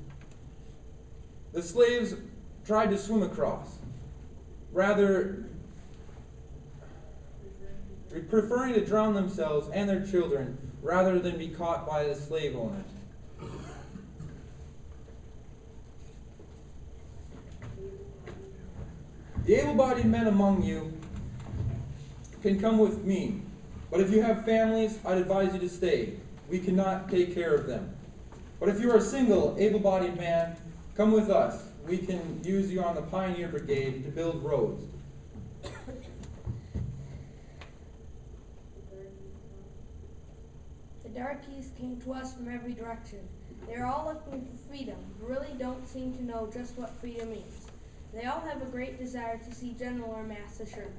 Speaker 7: The slaves tried to swim across, preferring to drown themselves and their children rather than be caught by the slave owners. The able-bodied men among you can come with me, but if you have families, I'd advise you to stay. We cannot take care of them. But if you are a single, able-bodied man, come with us. We can use you on the Pioneer Brigade to build roads.
Speaker 1: The darkies came to us from every direction. They are all looking for freedom, but really don't seem to know just what freedom means. They all have a great desire to see General or Master Sherman.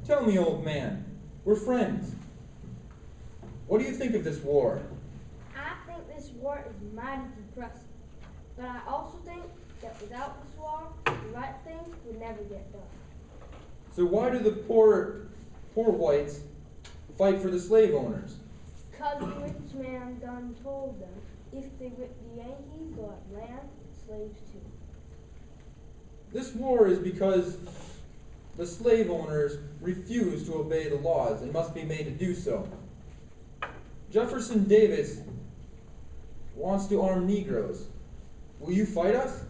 Speaker 7: Tell me, old man, we're friends. What do you think of this war?
Speaker 1: I think this war is mighty depressing. But I also think that without this war, the right thing would never get done.
Speaker 7: So why do the poor whites fight for the slave owners?
Speaker 1: 'Cause the rich man done told them if they whip the Yankees, they'll have land and slaves too.
Speaker 7: This war is because the slave owners refuse to obey the laws and must be made to do so. Jefferson Davis wants to arm Negroes. Will you fight us?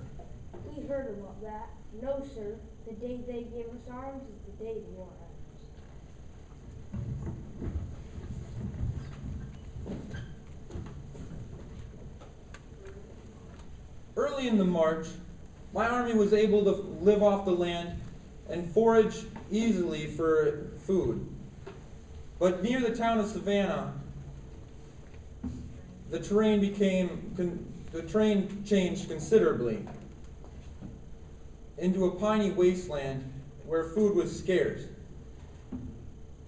Speaker 1: We heard about that. No, sir. The day they give us arms is the day the war ends.
Speaker 7: Early in the march, my army was able to live off the land and forage easily for food. But near the town of Savannah, the terrain changed considerably into a piney wasteland where food was scarce.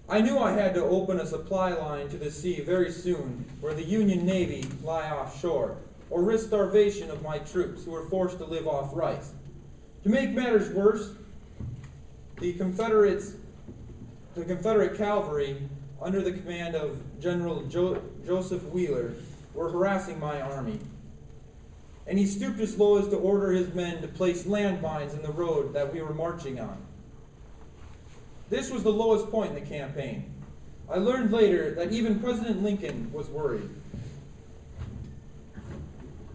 Speaker 7: I knew I had to open a supply line to the sea very soon where the Union Navy lie offshore, or risk starvation of my troops who were forced to live off rice. To make matters worse, the Confederate cavalry, under the command of General Joseph Wheeler, were harassing my army. And he stooped as low as to order his men to place landmines in the road that we were marching on. This was the lowest point in the campaign. I learned later that even President Lincoln was worried.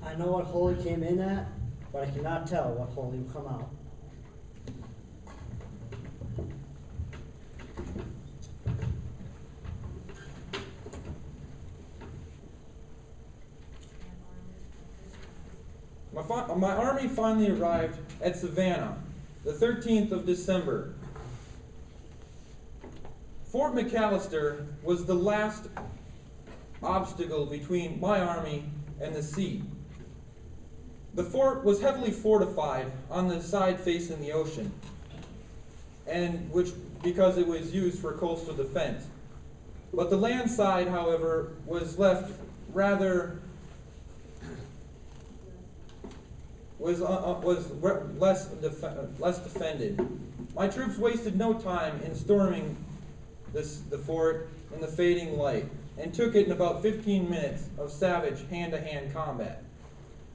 Speaker 12: I know what hole he came in at, but I cannot tell what hole he will come out.
Speaker 7: My army finally arrived at Savannah, the 13th of December. Fort McAllister was the last obstacle between my army and the sea. The fort was heavily fortified on the side facing the ocean, and because it was used for coastal defense. But the land side, however, was left rather less defended. My troops wasted no time in storming the fort in the fading light, and took it in about 15 minutes of savage hand-to-hand combat.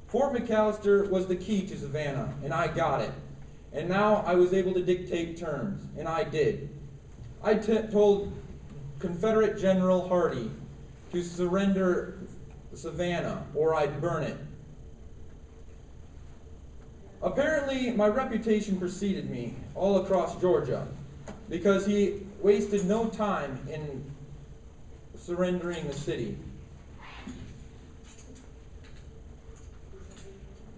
Speaker 7: Fort McAllister was the key to Savannah, and I got it. And now I was able to dictate terms, and I did. I told Confederate General Hardee to surrender Savannah, or I'd burn it. Apparently, my reputation preceded me all across Georgia, because he wasted no time in surrendering the city.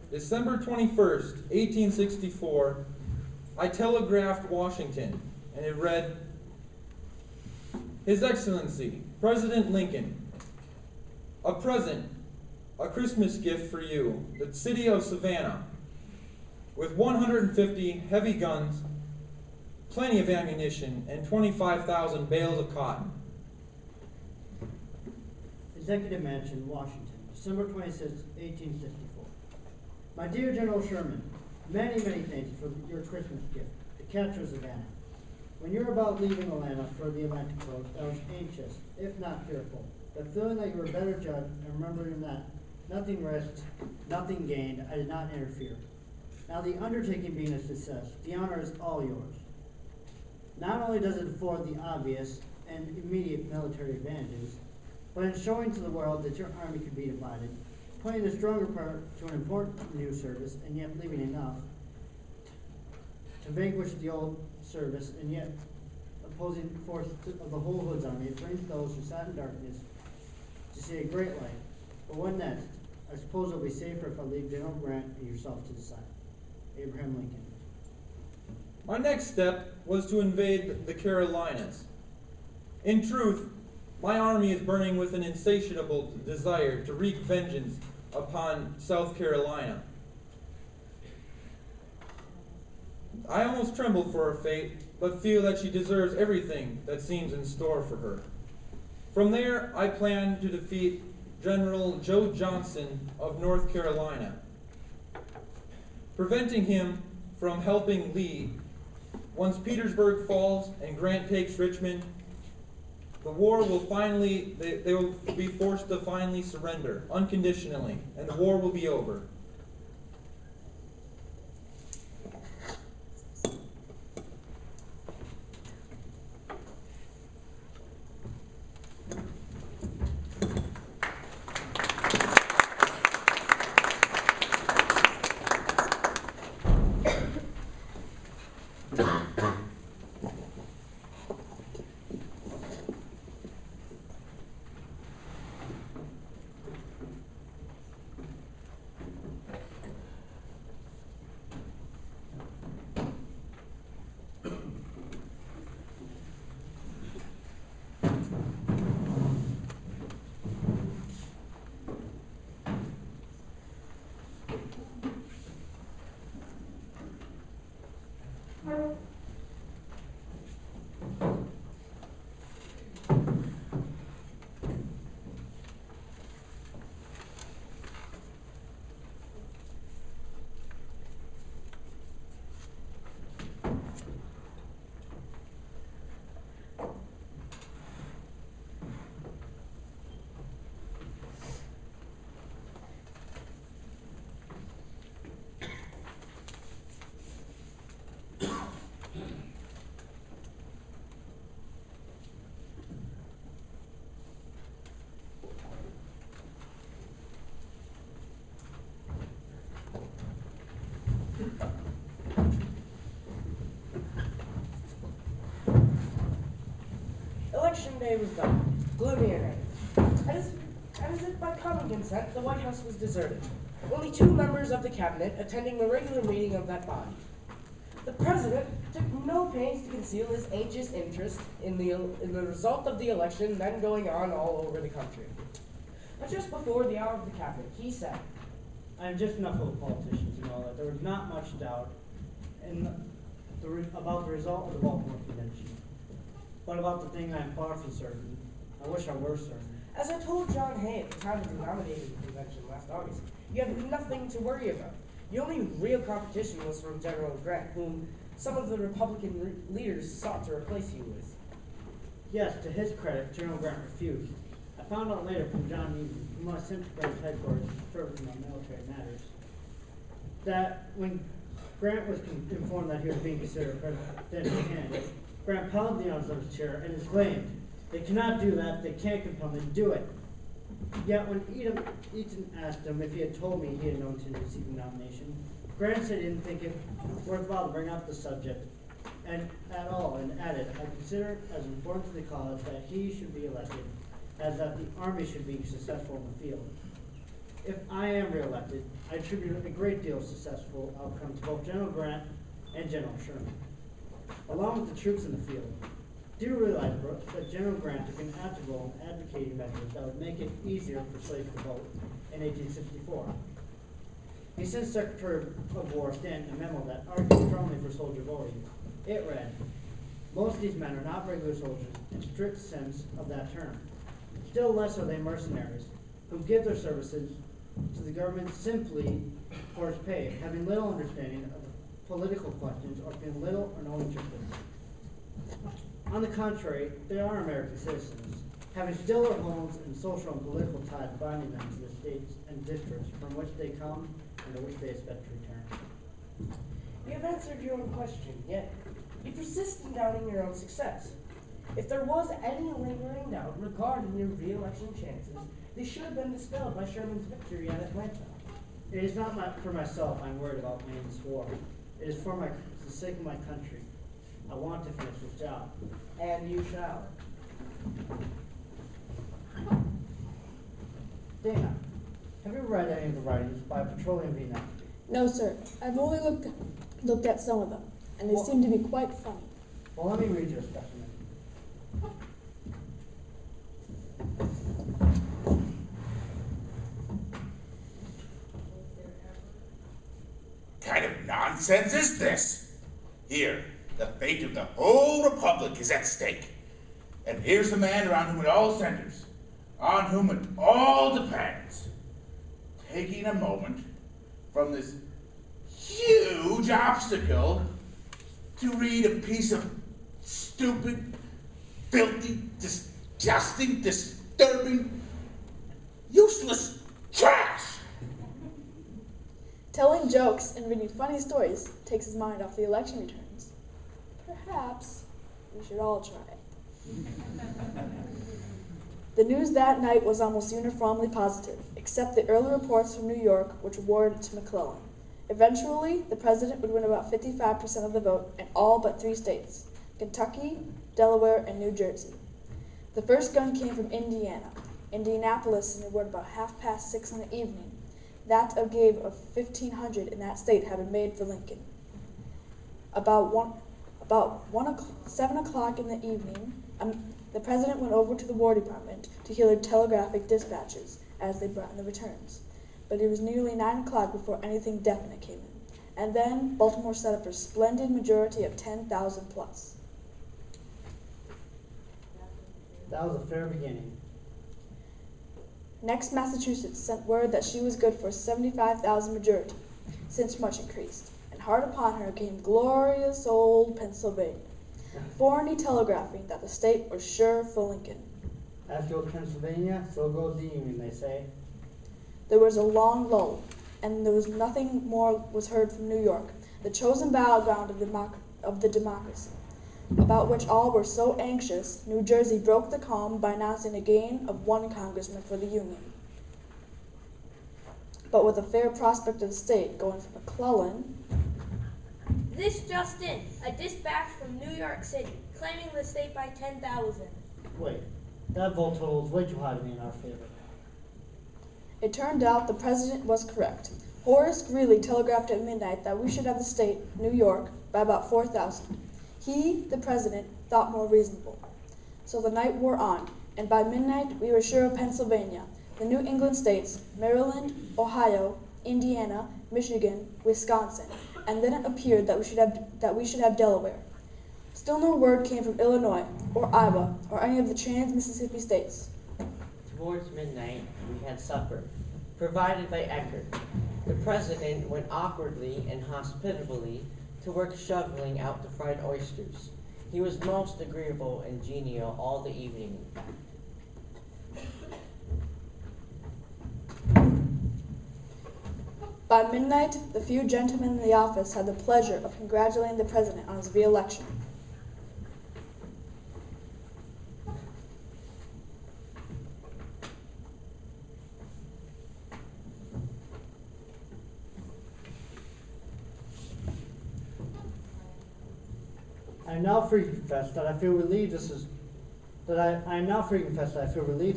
Speaker 7: December 21st, 1864, I telegraphed Washington, and it read, His Excellency, President Lincoln, a present, a Christmas gift for you, the city of Savannah, with 150 heavy guns, plenty of ammunition, and 25,000 bales of cotton.
Speaker 12: Executive Mansion, Washington, December 26, 1864. My dear General Sherman, many, many thanks for your Christmas gift, the capture of Savannah. When you were about leaving Atlanta for the Atlantic coast, I was anxious, if not fearful, but feeling that you were a better judge and remembering that nothing risked, nothing gained, I did not interfere. Now the undertaking being a success, the honor is all yours. Not only does it afford the obvious and immediate military advantages, but in showing to the world that your army can be divided, playing a stronger part to an important new service, and yet leaving enough to vanquish the old service, and yet opposing force of the whole Hood's army, it brings those who sat in darkness to see a great light. But what next? I suppose it'll be safer if I leave General Grant and yourself to decide. Abraham Lincoln.
Speaker 7: My next step was to invade the Carolinas. In truth, my army is burning with an insatiable desire to wreak vengeance upon South Carolina. I almost tremble for her fate, but feel that she deserves everything that seems in store for her. From there, I plan to defeat General Joe Johnson of North Carolina, preventing him from helping Lee. Once Petersburg falls and Grant takes Richmond, the war will finally, they will be forced to finally surrender unconditionally, and the war will be over.
Speaker 2: Election day was done, gloomy and angry. As if by common consent, the White House was deserted. Only 2 members of the cabinet attending the regular meeting of that body. The president took no pains to conceal his anxious interest in the result of the election then going on all over the country. But just before the hour of the cabinet, he said,
Speaker 12: I am just enough of a politician to know that there was not much doubt about the result of the Baltimore Convention. But about the thing I am far from certain, I wish I were certain.
Speaker 2: As I told John Hay at the time of the nominating convention last August, you have nothing to worry about. The only real competition was from General Grant, whom some of the Republican leaders sought to replace you with.
Speaker 12: Yes, to his credit, General Grant refused. I found out later from John Newton, whom I sent to Grant's headquarters to serve him on military matters, that when Grant was informed that he was being considered presidential candidate, Grant pounded the arms of his chair and exclaimed, "They cannot do that, they can't compel me to do it." Yet when Eaton asked him if he had told me he had known Tin was seeking nomination, Grant said he didn't think it worthwhile to bring up the subject at all, and added, "I consider it as important to the cause that he should be elected as that the Army should be successful in the field. If I am reelected, I attribute a great deal of successful outcome to both General Grant and General Sherman, along with the troops in the field. Do you realize, Brooks, that General Grant took an active role in advocating measures that would make it easier for slaves to vote in 1864? He sent Secretary of War Stanton a memo that argued strongly for soldier voting. It read, "Most of these men are not regular soldiers in strict sense of that term. Still less are they mercenaries, who give their services to the government simply for its pay, having little understanding of political questions or feeling little or no interest in them. On the contrary, they are American citizens, having still their homes and social and political ties binding them to the states and districts from which they come and to which they expect to return."
Speaker 2: You have answered your own question, yet you persist in doubting your own success. If there was any lingering doubt regarding your re-election chances, they should have been dispelled by Sherman's victory at Atlanta.
Speaker 12: It is not for myself I'm worried about winning this war. It is for the sake of my country. I want to finish this job.
Speaker 2: And you shall.
Speaker 12: Dana, have you read any of the writings by Petroleum V.
Speaker 10: No, sir. I've only looked at some of them, and they seem to be quite funny.
Speaker 12: Well, let me read you a specimen.
Speaker 14: Kind of nonsense is this? Here, the fate of the whole republic is at stake. And here's the man around whom it all centers, on whom it all depends, taking a moment from this huge obstacle to read a piece of stupid, filthy, disgusting, disturbing, useless trash.
Speaker 10: Telling jokes and reading funny stories takes his mind off the election returns. Perhaps we should all try it. The news that night was almost uniformly positive, except the early reports from New York, which awarded it to McClellan. Eventually, the president would win about 55% of the vote in all but 3 states, Kentucky, Delaware, and New Jersey. The first gun came from Indiana. Indianapolis, and it was about 6:30 in the evening. That of gave of 1,500 in that state had been made for Lincoln. About 7 o'clock in the evening, the president went over to the War Department to hear the telegraphic dispatches as they brought in the returns. But it was nearly 9 o'clock before anything definite came in. And then Baltimore set up a splendid majority of 10,000 plus.
Speaker 12: That was a fair beginning.
Speaker 10: Next, Massachusetts sent word that she was good for a 75,000 majority, since much increased. And hard upon her came glorious old Pennsylvania, forwardly telegraphing that the state was sure for Lincoln.
Speaker 12: As goes Pennsylvania, so goes the Union, they say.
Speaker 10: There was a long lull, and there was nothing more was heard from New York, the chosen battleground of the democracy, about which all were so anxious. New Jersey broke the calm by announcing a gain of 1 congressman for the Union. But with a fair prospect of the state going from McClellan.
Speaker 1: This just in, a dispatch from New York City, claiming the state by 10,000.
Speaker 12: Wait, that vote total is way too high to be in our favor.
Speaker 10: It turned out the president was correct. Horace Greeley telegraphed at midnight that we should have the state, New York, by about 4,000. He, the president, thought more reasonable. So the night wore on, and by midnight we were sure of Pennsylvania, the New England states, Maryland, Ohio, Indiana, Michigan, Wisconsin, and then it appeared that we should have Delaware. Still no word came from Illinois, or Iowa, or any of the trans-Mississippi states.
Speaker 11: Towards midnight, we had supper, provided by Eckert. The president went awkwardly and hospitably to work shoveling out the fried oysters. He was most agreeable and genial all the evening, in fact.
Speaker 10: By midnight, the few gentlemen in the office had the pleasure of congratulating the president on his re-election.
Speaker 12: I am now free to confess that I feel relieved to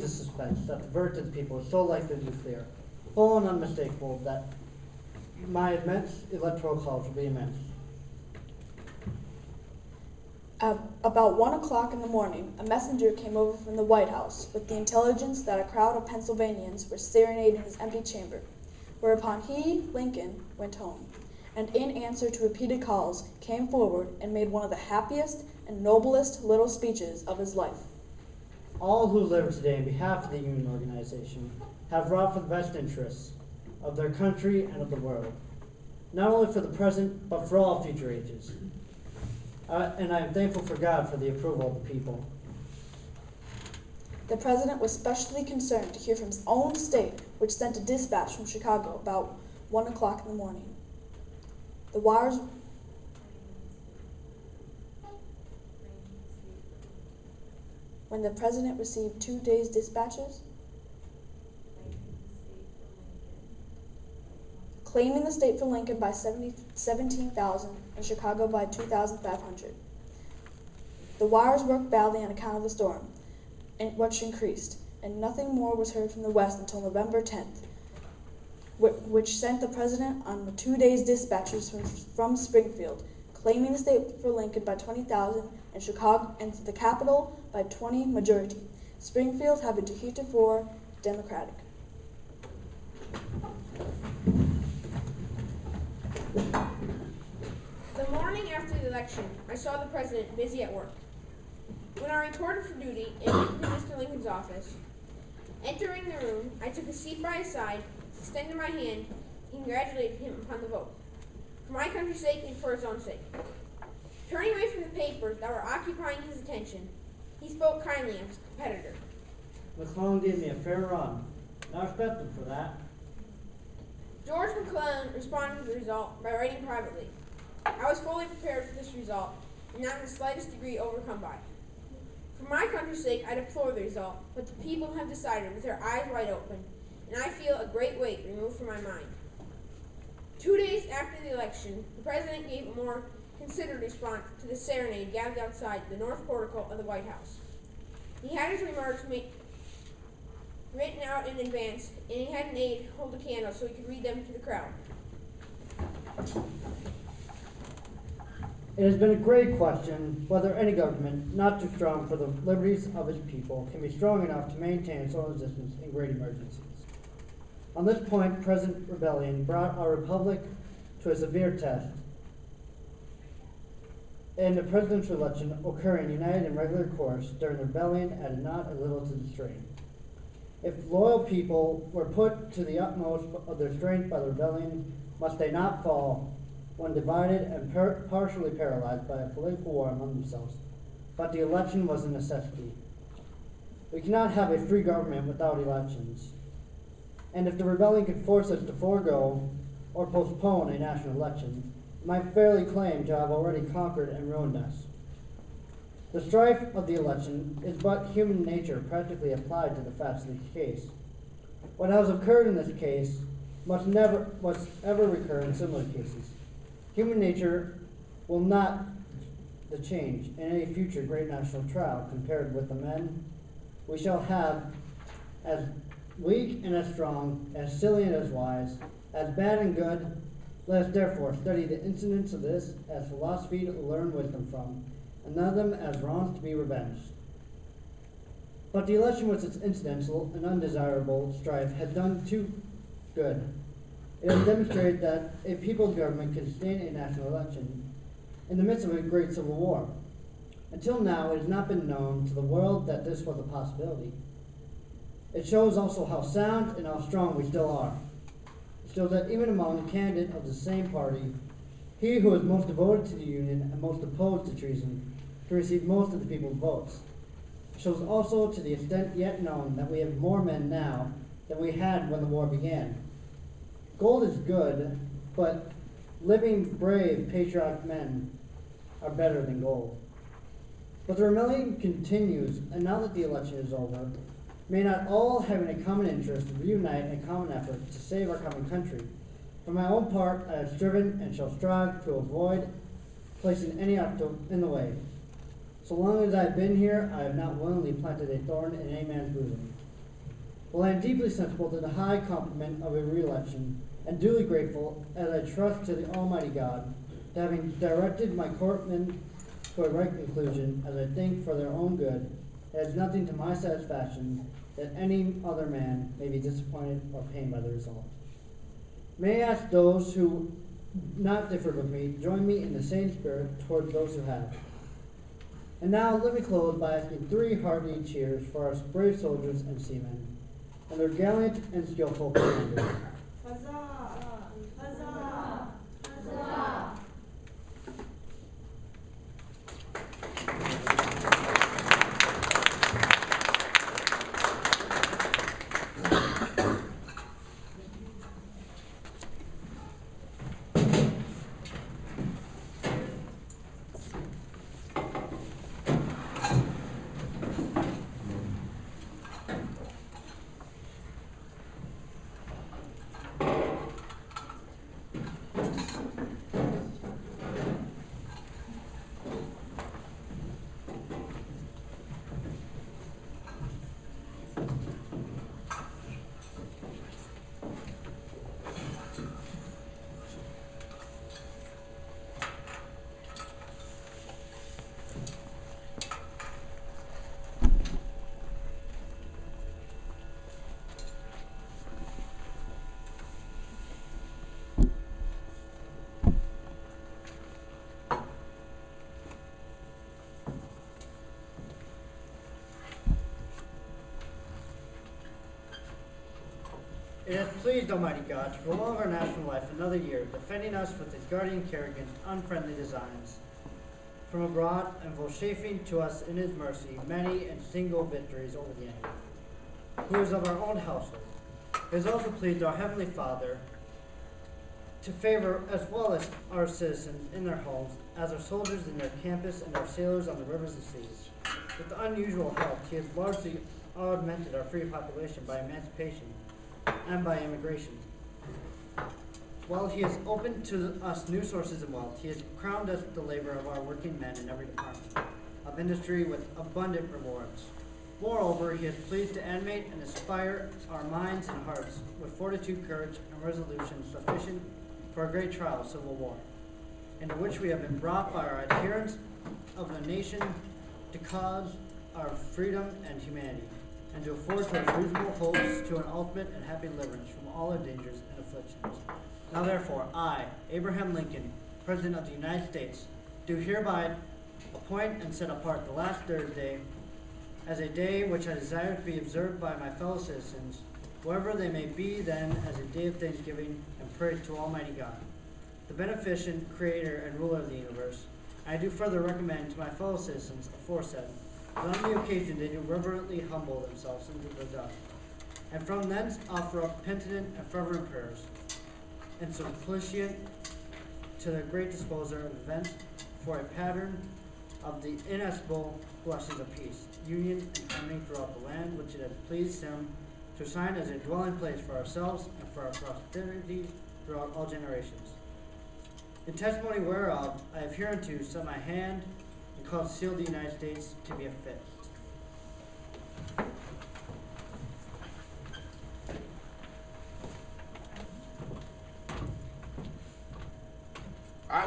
Speaker 12: suspect that the verdict of the people is so likely to be clear, full and unmistakable, that my immense electoral college will be immense.
Speaker 10: About 1 o'clock in the morning, a messenger came over from the White House with the intelligence that a crowd of Pennsylvanians were serenading his empty chamber, whereupon he, Lincoln, went home, and in answer to repeated calls, came forward and made one of the happiest and noblest little speeches of his life.
Speaker 12: All who live today on behalf of the Union organization have wrought for the best interests of their country and of the world, not only for the present, but for all future ages. And I am thankful for God for the approval of the people.
Speaker 10: The president was specially concerned to hear from his own state, which sent a dispatch from Chicago about 1 o'clock in the morning. The wires when the president received 2 days' dispatches, claiming the state for Lincoln by 17,000 and Chicago by 2,500. The wires worked badly on account of the storm, which increased, and nothing more was heard from the West until November 10th, which sent the president on the 2 days' dispatches from Springfield, claiming the state for Lincoln by 20,000 and Chicago and the capital by 20 majority. Springfield having been heretofore Democratic.
Speaker 1: The morning after the election, I saw the president busy at work. When I reported for duty in Mr. Lincoln's office, entering the room, I took a seat by his side, extended my hand, and congratulated him upon the vote, for my country's sake and for his own sake. Turning away from the papers that were occupying his attention, he spoke kindly of his competitor.
Speaker 12: McClellan gave me a fair run, and I respect him for that.
Speaker 1: George McClellan responded to the result by writing privately, "I was fully prepared for this result, and not in the slightest degree overcome by it. For my country's sake, I deplore the result, but the people have decided with their eyes wide open, and I feel a great weight removed from my mind." 2 days after the election, the president gave a more considered response to the serenade gathered outside the north portico of the White House. He had his remarks written out in advance, and he had an aide hold a candle so he could read them to the crowd.
Speaker 12: It has been a great question whether any government not too strong for the liberties of its people can be strong enough to maintain its own existence in great emergencies. On this point, present rebellion brought our republic to a severe test, and the presidential election occurring united in regular course during the rebellion added not a little to the strain. If loyal people were put to the utmost of their strength by the rebellion, must they not fall when divided and partially paralyzed by a political war among themselves? But the election was a necessity. We cannot have a free government without elections. And if the rebellion could force us to forego or postpone a national election, it might fairly claim to have already conquered and ruined us. The strife of the election is but human nature practically applied to the facts of the case. What has occurred in this case must ever recur in similar cases. Human nature will not change in any future great national trial compared with the men we shall have as weak and as strong, as silly and as wise, as bad and good. Let us therefore study the incidents of this as philosophy to learn wisdom from, and none of them as wrongs to be revenged. But the election with its incidental and undesirable strife has done too good. It has demonstrated that a people's government can sustain a national election in the midst of a great civil war. Until now, it has not been known to the world that this was a possibility. It shows also how sound and how strong we still are. It shows that even among candidates of the same party, he who is most devoted to the Union and most opposed to treason can receive most of the people's votes. It shows also to the extent yet known that we have more men now than we had when the war began. Gold is good, but living, brave, patriotic men are better than gold. But the rebellion continues, and now that the election is over, may not all having a common interest reunite in a common effort to save our common country. For my own part, I have striven and shall strive to avoid placing any obstacle in the way. So long as I have been here, I have not willingly planted a thorn in any man's bosom. While I am deeply sensible to the high compliment of a re-election, and duly grateful, as I trust to the Almighty God, to having directed my courtmen to a right conclusion, as I think for their own good, it has nothing to my satisfaction that any other man may be disappointed or pained by the result. May I ask those who not differed with me join me in the same spirit towards those who have. And now let me close by asking 3 hearty cheers for our brave soldiers and seamen, and their gallant and skillful commanders.
Speaker 3: Huzzah!
Speaker 16: Huzzah! Huzzah!
Speaker 12: It has pleased Almighty God to prolong our national life another year, defending us with his guardian care against unfriendly designs from abroad, and vouchsafing to us in his mercy many and single victories over the enemy, who is of our own household. It has also pleased our Heavenly Father to favor as well as our citizens in their homes, as our soldiers in their campus and our sailors on the rivers and seas. With unusual help, he has largely augmented our free population by emancipation and by immigration. While he has opened to us new sources of wealth, he has crowned us with the labor of our working men in every department of industry with abundant rewards. Moreover, he is pleased to animate and inspire our minds and hearts with fortitude, courage, and resolution sufficient for a great trial, civil war, into which we have been brought by our adherence of the nation to cause our freedom and humanity, and to afford to us reasonable hopes to an ultimate and happy deliverance from all our dangers and afflictions. Now therefore, I, Abraham Lincoln, President of the United States, do hereby appoint and set apart the last Thursday as a day which I desire to be observed by my fellow citizens, wherever they may be then, as a day of thanksgiving and praise to Almighty God, the beneficent creator and ruler of the universe. And I do further recommend to my fellow citizens aforesaid that on the occasion they do reverently humble themselves into the dust, and from thence offer up penitent and fervent prayers, and supplicate to the great disposer of events for a pattern of the inestimable blessings of peace, union, and harmony throughout the land, which it has pleased him to assign as a dwelling place for ourselves and for our posterity throughout all generations. In testimony whereof, I have hereunto set my hand and caused seal of the United States to be affixed.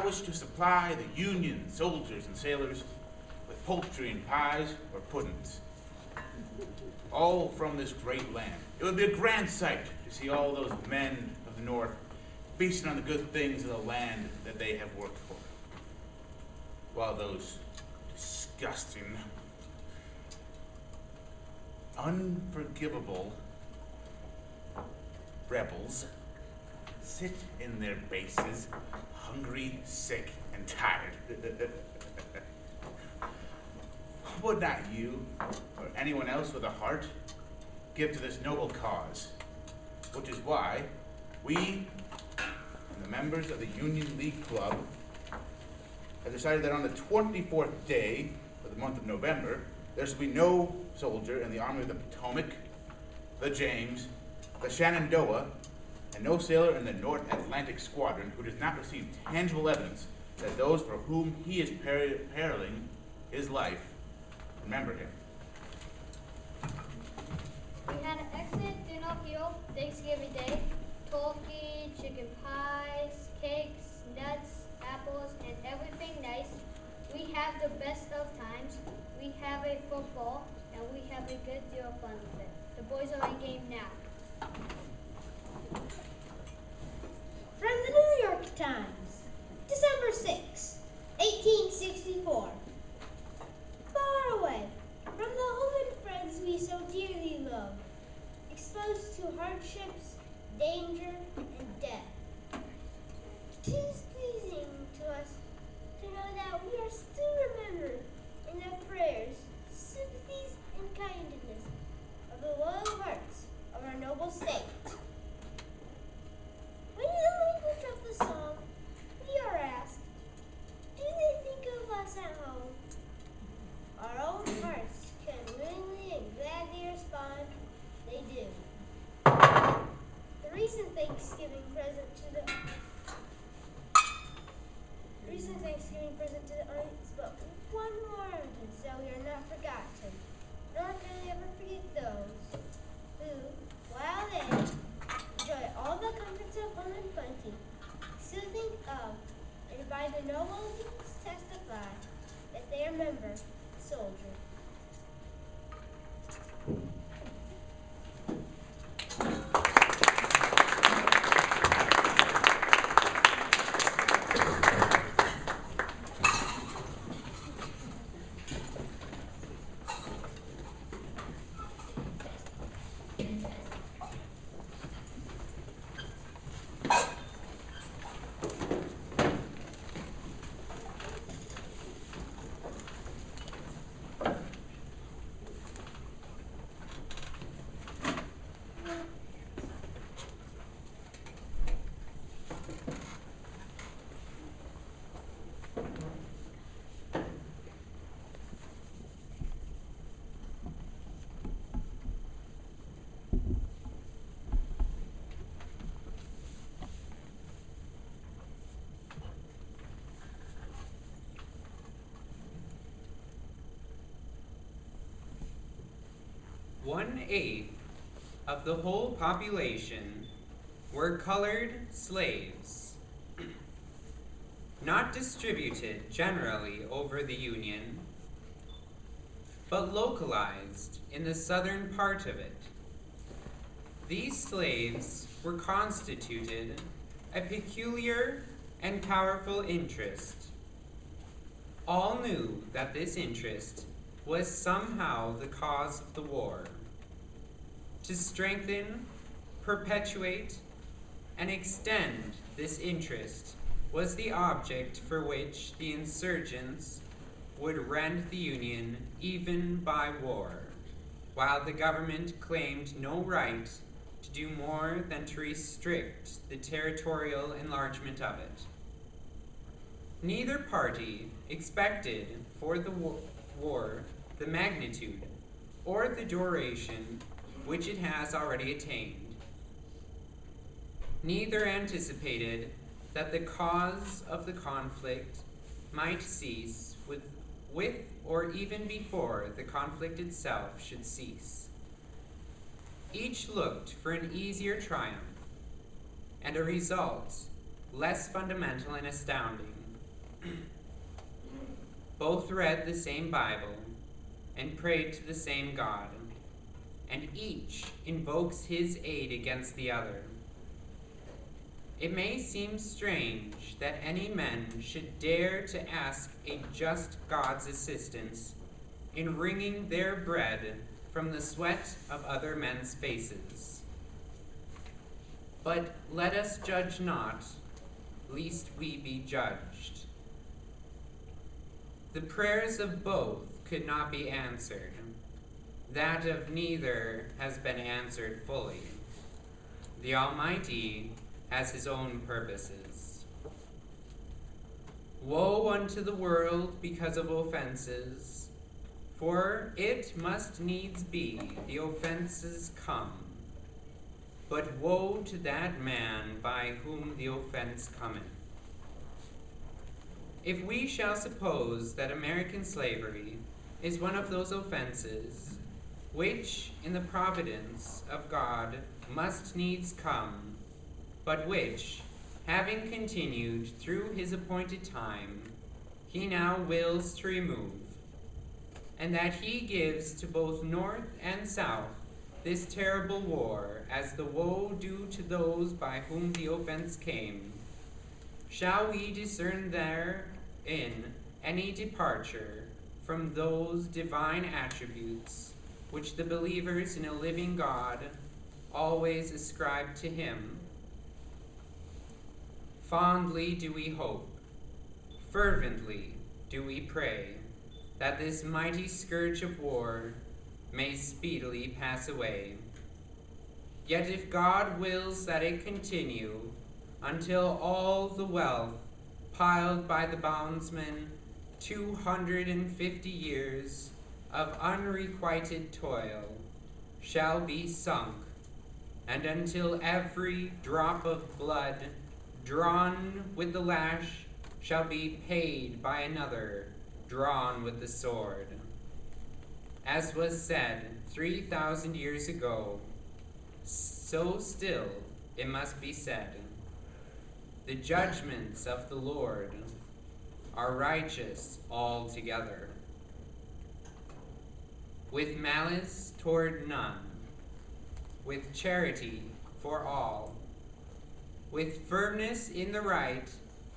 Speaker 18: established to supply the Union soldiers and sailors with poultry and pies or puddings. All from this great land. It would be a grand sight to see all those men of the North feasting on the good things of the land that they have worked for, while those disgusting, unforgivable rebels sit in their bases, hungry, sick, and tired. Would not you, or anyone else with a heart, give to this noble cause? Which is why we, and the members of the Union League Club, have decided that on the 24th day of the month of November, there shall be no soldier in the Army of the Potomac, the James, the Shenandoah, and no sailor in the North Atlantic Squadron who does not receive tangible evidence that those for whom he is periling his life remember him.
Speaker 8: We had an excellent dinner here Thanksgiving Day. Turkey, chicken pies, cakes, nuts, apples, and everything nice. We have the best of times. We have a football, and we have a good deal of fun with it. The boys are in game now.
Speaker 9: From the New York Times, December 6, 1864. Far away from the home and friends we so dearly love, exposed to hardships, danger, and death. 'Tis pleasing to us to know that we are still remembered in the prayers, sympathies, and kindness of the loyal hearts of our noble state. When in the language of the song, we are asked, do they think of us at home? Our own hearts can willingly and gladly respond, they do. The recent Thanksgiving present to the unspoken one word, and so we are not forgotten, nor can we ever forget those who, while they enjoy all the comforts of home and plenty, still think of, and by the noble deeds testify, that they remember the soldier.
Speaker 19: One-eighth of the whole population were colored slaves, not distributed generally over the Union, but localized in the southern part of it. These slaves were constituted a peculiar and powerful interest. All knew that this interest was somehow the cause of the war. To strengthen, perpetuate, and extend this interest was the object for which the insurgents would rend the Union even by war, while the government claimed no right to do more than to restrict the territorial enlargement of it. Neither party expected for the war the magnitude or the duration which it has already attained. Neither anticipated that the cause of the conflict might cease with or even before the conflict itself should cease. Each looked for an easier triumph and a result less fundamental and astounding Both read the same Bible and prayed to the same God, and each invokes his aid against the other. It may seem strange that any men should dare to ask a just God's assistance in wringing their bread from the sweat of other men's faces. But let us judge not, lest we be judged. The prayers of both could not be answered. That of neither has been answered fully. The Almighty has his own purposes. Woe unto the world because of offenses, for it must needs be the offenses come. But woe to that man by whom the offense cometh. If we shall suppose that American slavery is one of those offenses which, in the providence of God, must needs come, but which, having continued through his appointed time, he now wills to remove, and that he gives to both North and South this terrible war as the woe due to those by whom the offense came, shall we discern therein any departure from those divine attributes which the believers in a living God always ascribe to him? Fondly do we hope, fervently do we pray, that this mighty scourge of war may speedily pass away. Yet if God wills that it continue until all the wealth piled by the bondsmen 250 years of unrequited toil shall be sunk, and until every drop of blood drawn with the lash shall be paid by another drawn with the sword. As was said 3,000 years ago, so still it must be said. The judgments of the Lord are righteous altogether, with malice toward none, with charity for all, with firmness in the right,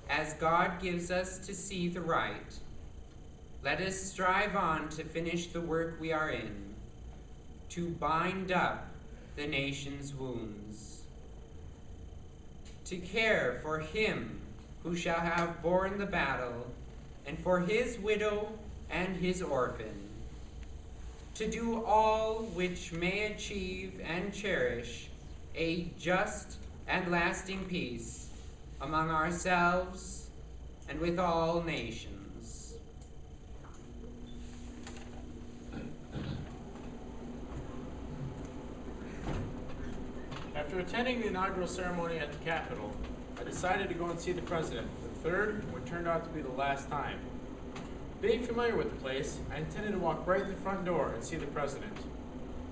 Speaker 19: as God gives us to see the right. Let us strive on to finish the work we are in, to bind up the nation's wounds, to care for him who shall have borne the battle, and for his widow and his orphan, to do all which may achieve and cherish a just and lasting peace among ourselves and with all nations.
Speaker 13: After attending the inaugural ceremony at the Capitol, I decided to go and see the president, the third, what turned out to be the last time. Being familiar with the place, I intended to walk right in the front door and see the president.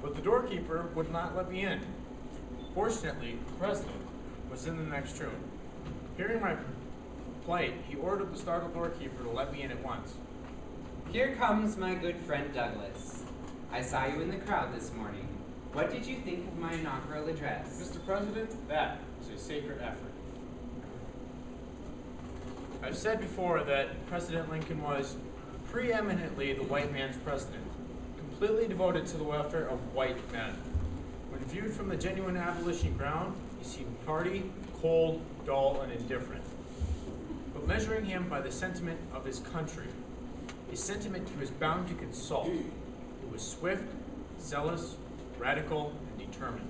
Speaker 13: But the doorkeeper would not let me in. Fortunately, the president was in the next room. Hearing my plight, he ordered the startled doorkeeper to let me in at once.
Speaker 19: Here comes my good friend Douglas. I saw you in the crowd this morning. What did you think of my inaugural address?
Speaker 13: Mr. President, that was a sacred effort. I've said before that President Lincoln was preeminently the white man's president, completely devoted to the welfare of white men. When viewed from the genuine abolition ground, he seemed tardy, cold, dull, and indifferent. But measuring him by the sentiment of his country, a sentiment he was bound to consult, it was swift, zealous, radical, and determined.